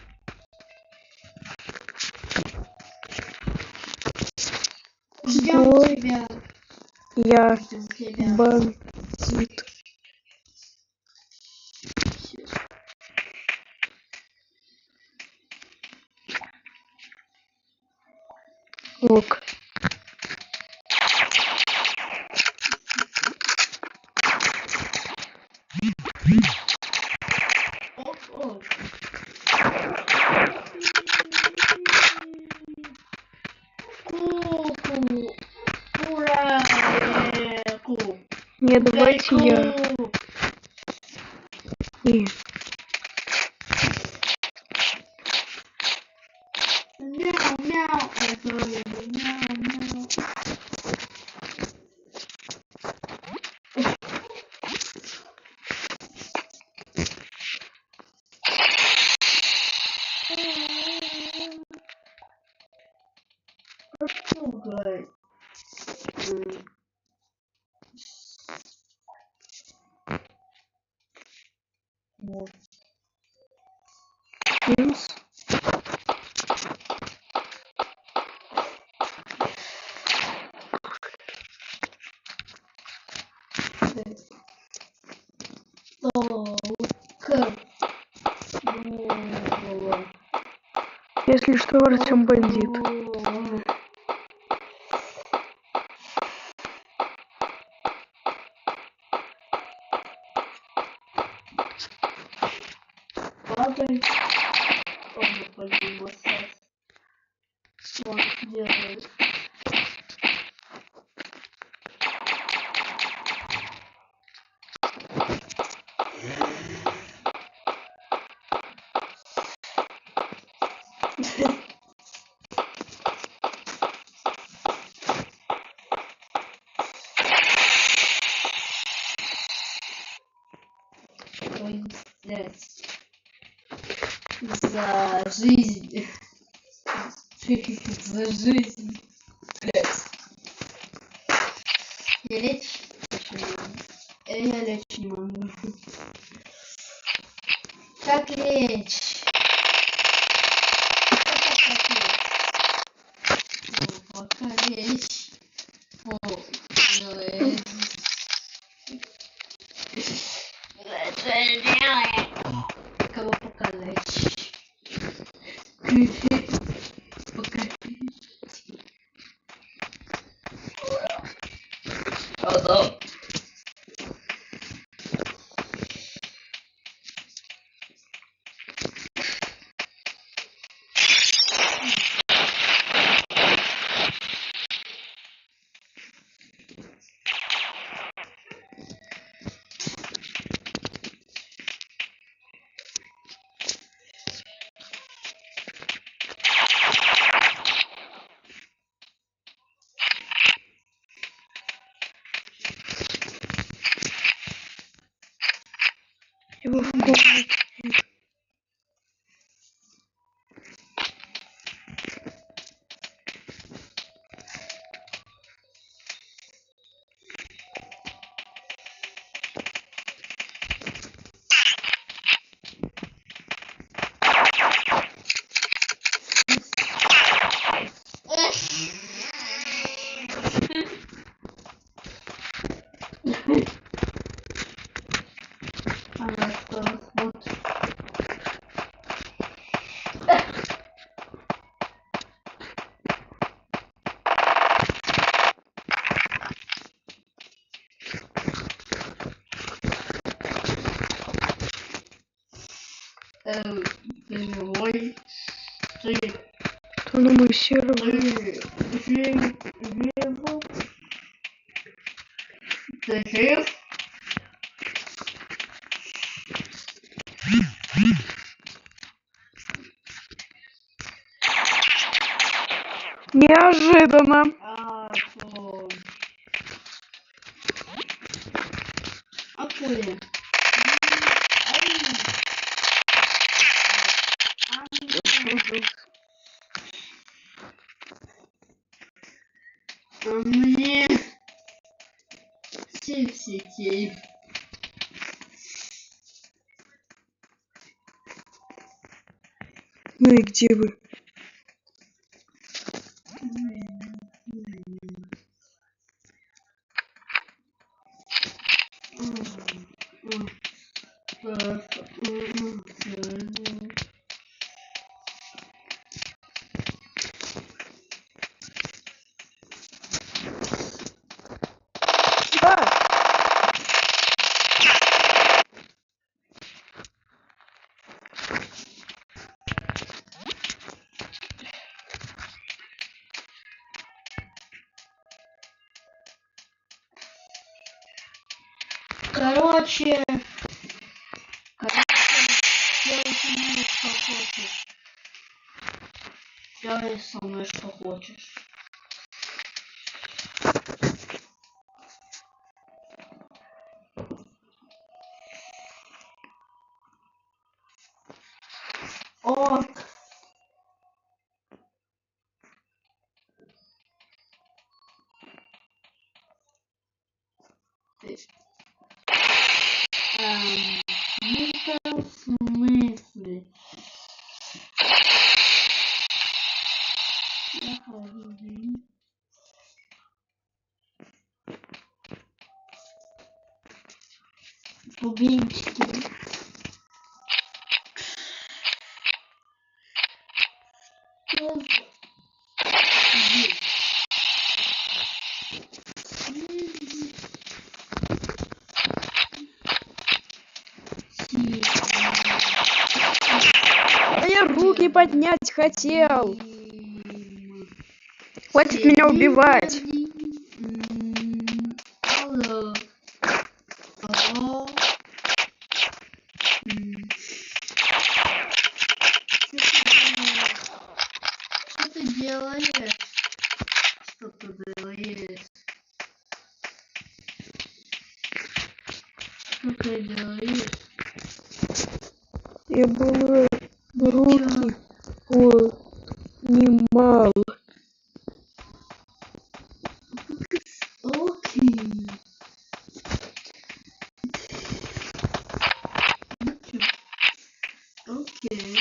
Ждем
Ой.
тебя.
Я
Ждем тебя.
бандит. Ок.
Ок. Ку-ку. Ура! Ку.
Не, давайте я.
Ку.
Не.
Мяу-мяу. Это мяу-мяу. Слушай. Вот.
Yes. Если что, Артем бандит.
Падай. Тоже пойду массаж. Он делает. Ой, блядь. За жизнь. За жизнь. Блядь. Я лечь? Я лечь не могу. покалечь. О, делает. Кого покалечь? Покалечь. Ага.
Его в комнате.
Она что, вот. Живой.
То на мой сервер.
Ты жив?
Неожиданно.
Что? Акуля. А мне сетей.
Ну и где вы? Да.
Короче, делай со мной что хочешь. Делай со мной что хочешь. Ок. Ну-ка, в смысле? Бубенчики.
Да я руки поднять хотел. Хватит меня убивать.
Алло. Алло. Что ты делаешь? Что ты делаешь? Что ты делаешь?
Я было руки поднимал.
Окей. Окей.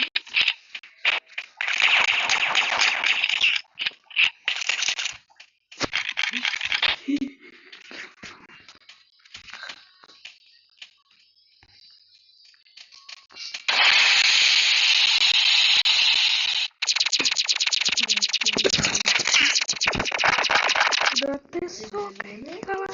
что ты, сука, не говори.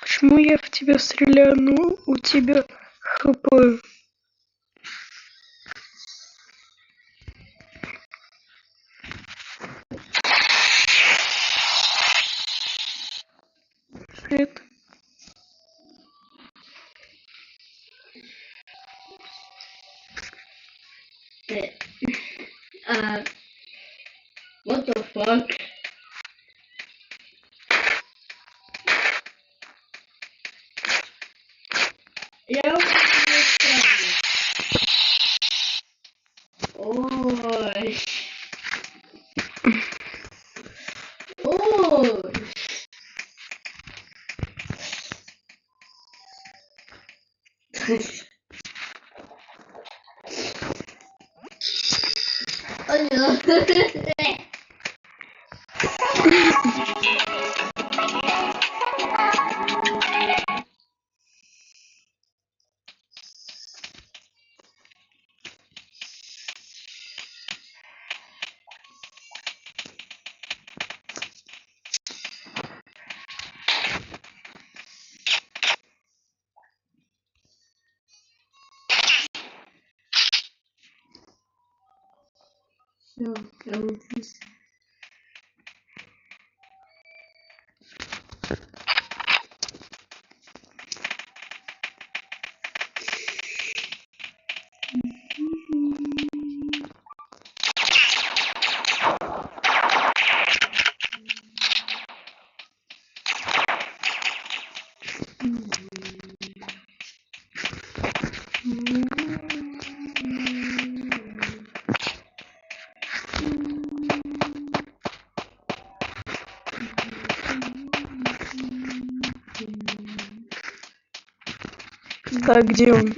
Почему я в тебя стреляю? Ну, у тебя хп. Привет.
What the fuck? Я Ой. Ой. Всё, я выпустил.
Так, где он?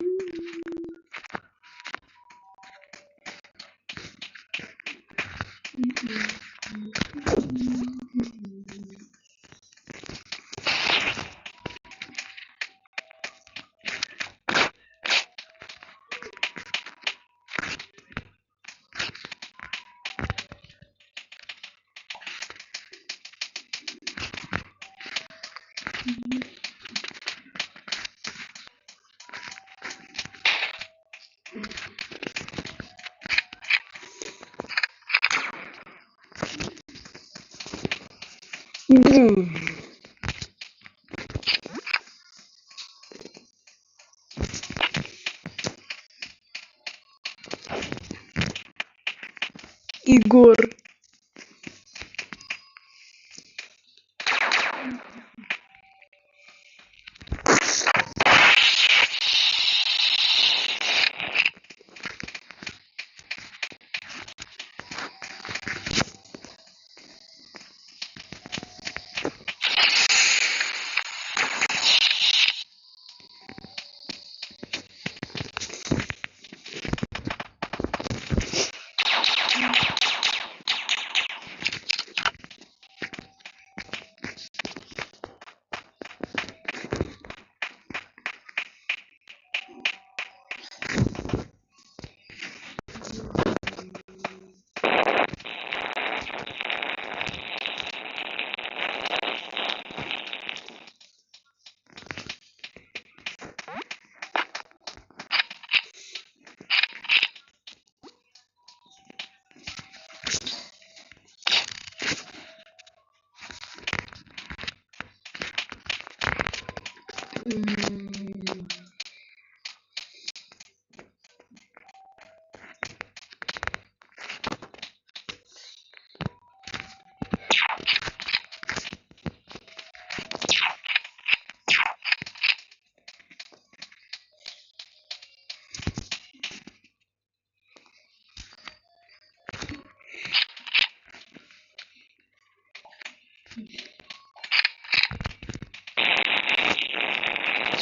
Егор.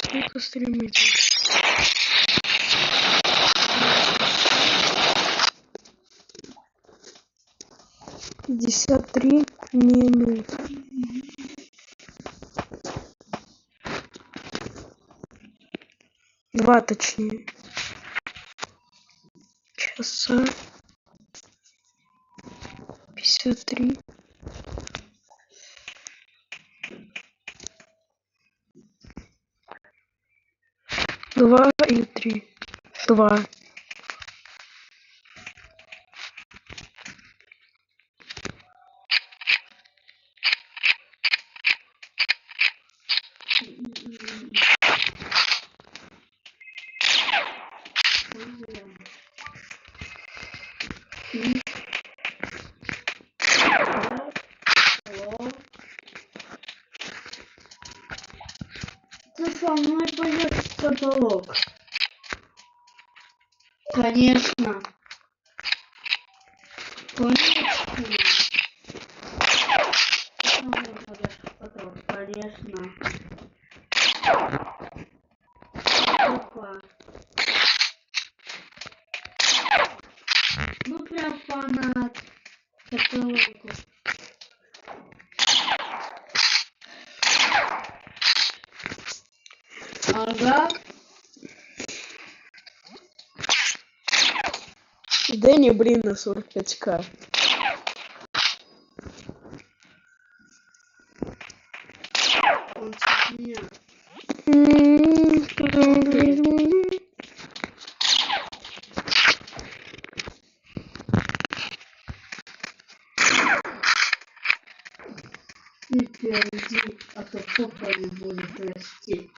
Сколько стримить? 53 минуты. Два, точнее. Часа. 53. 2 или 3? 2.
Ты со мной пойдешь в каталог? Конечно. Конечно. Ты со мной пойдешь в каталог? Конечно. Опа. Ну прям фанат каталога. Ага.
Дэнни, блин, на 45к.
Он меня. Ты перейди, а то попа не будет расти.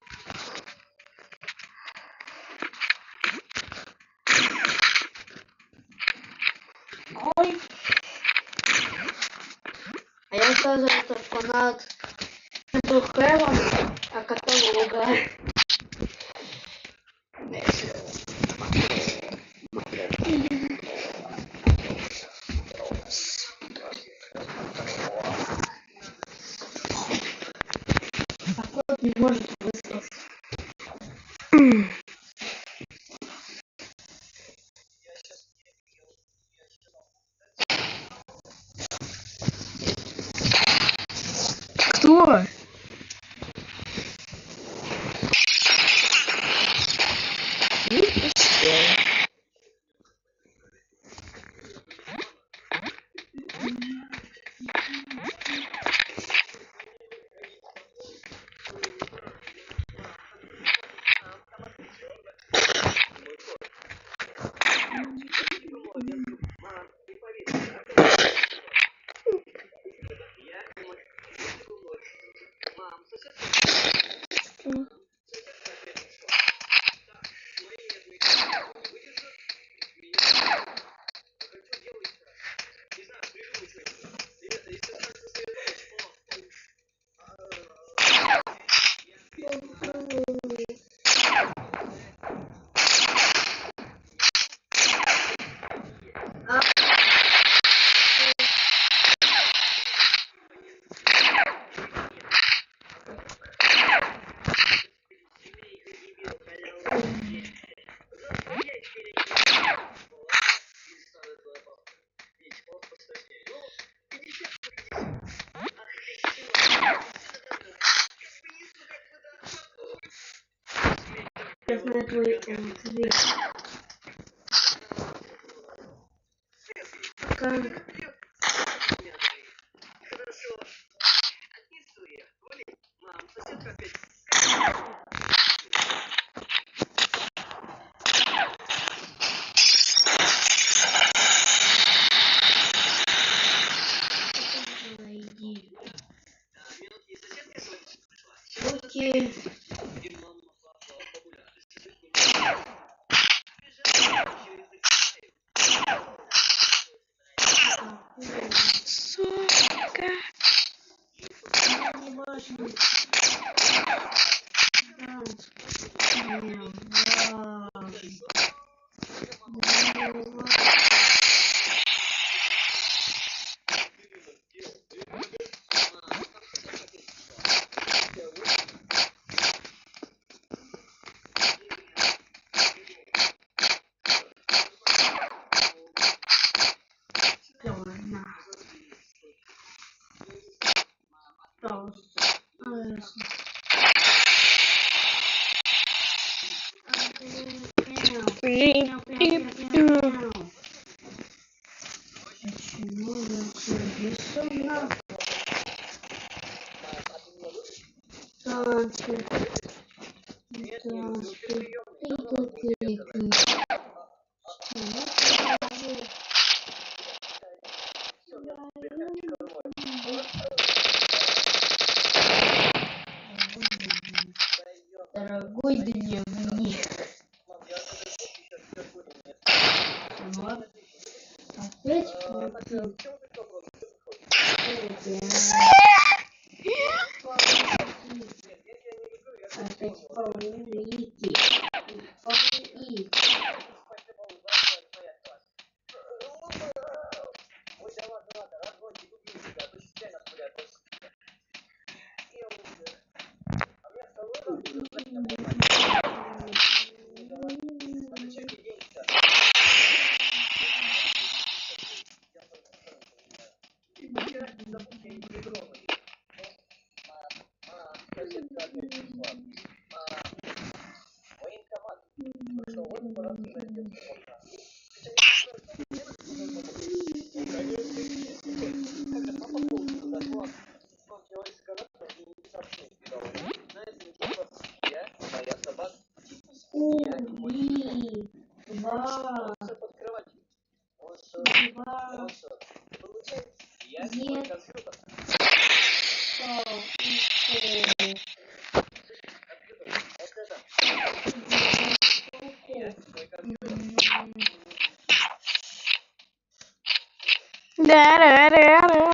Ой. А я, оказывается, фанат Heaven, а каталога. А кот не может выслать.
Кто?
Я знаю твой ответ. Как? Иди. Окей.
Сука.
Не важно. Да. Не важно. Не важно. Ладно. пожалуйста. Почему я бессонно? Танцы. Дорогой дневник. Вот. Опять получил. Опять полулики.
Да-да-да-да.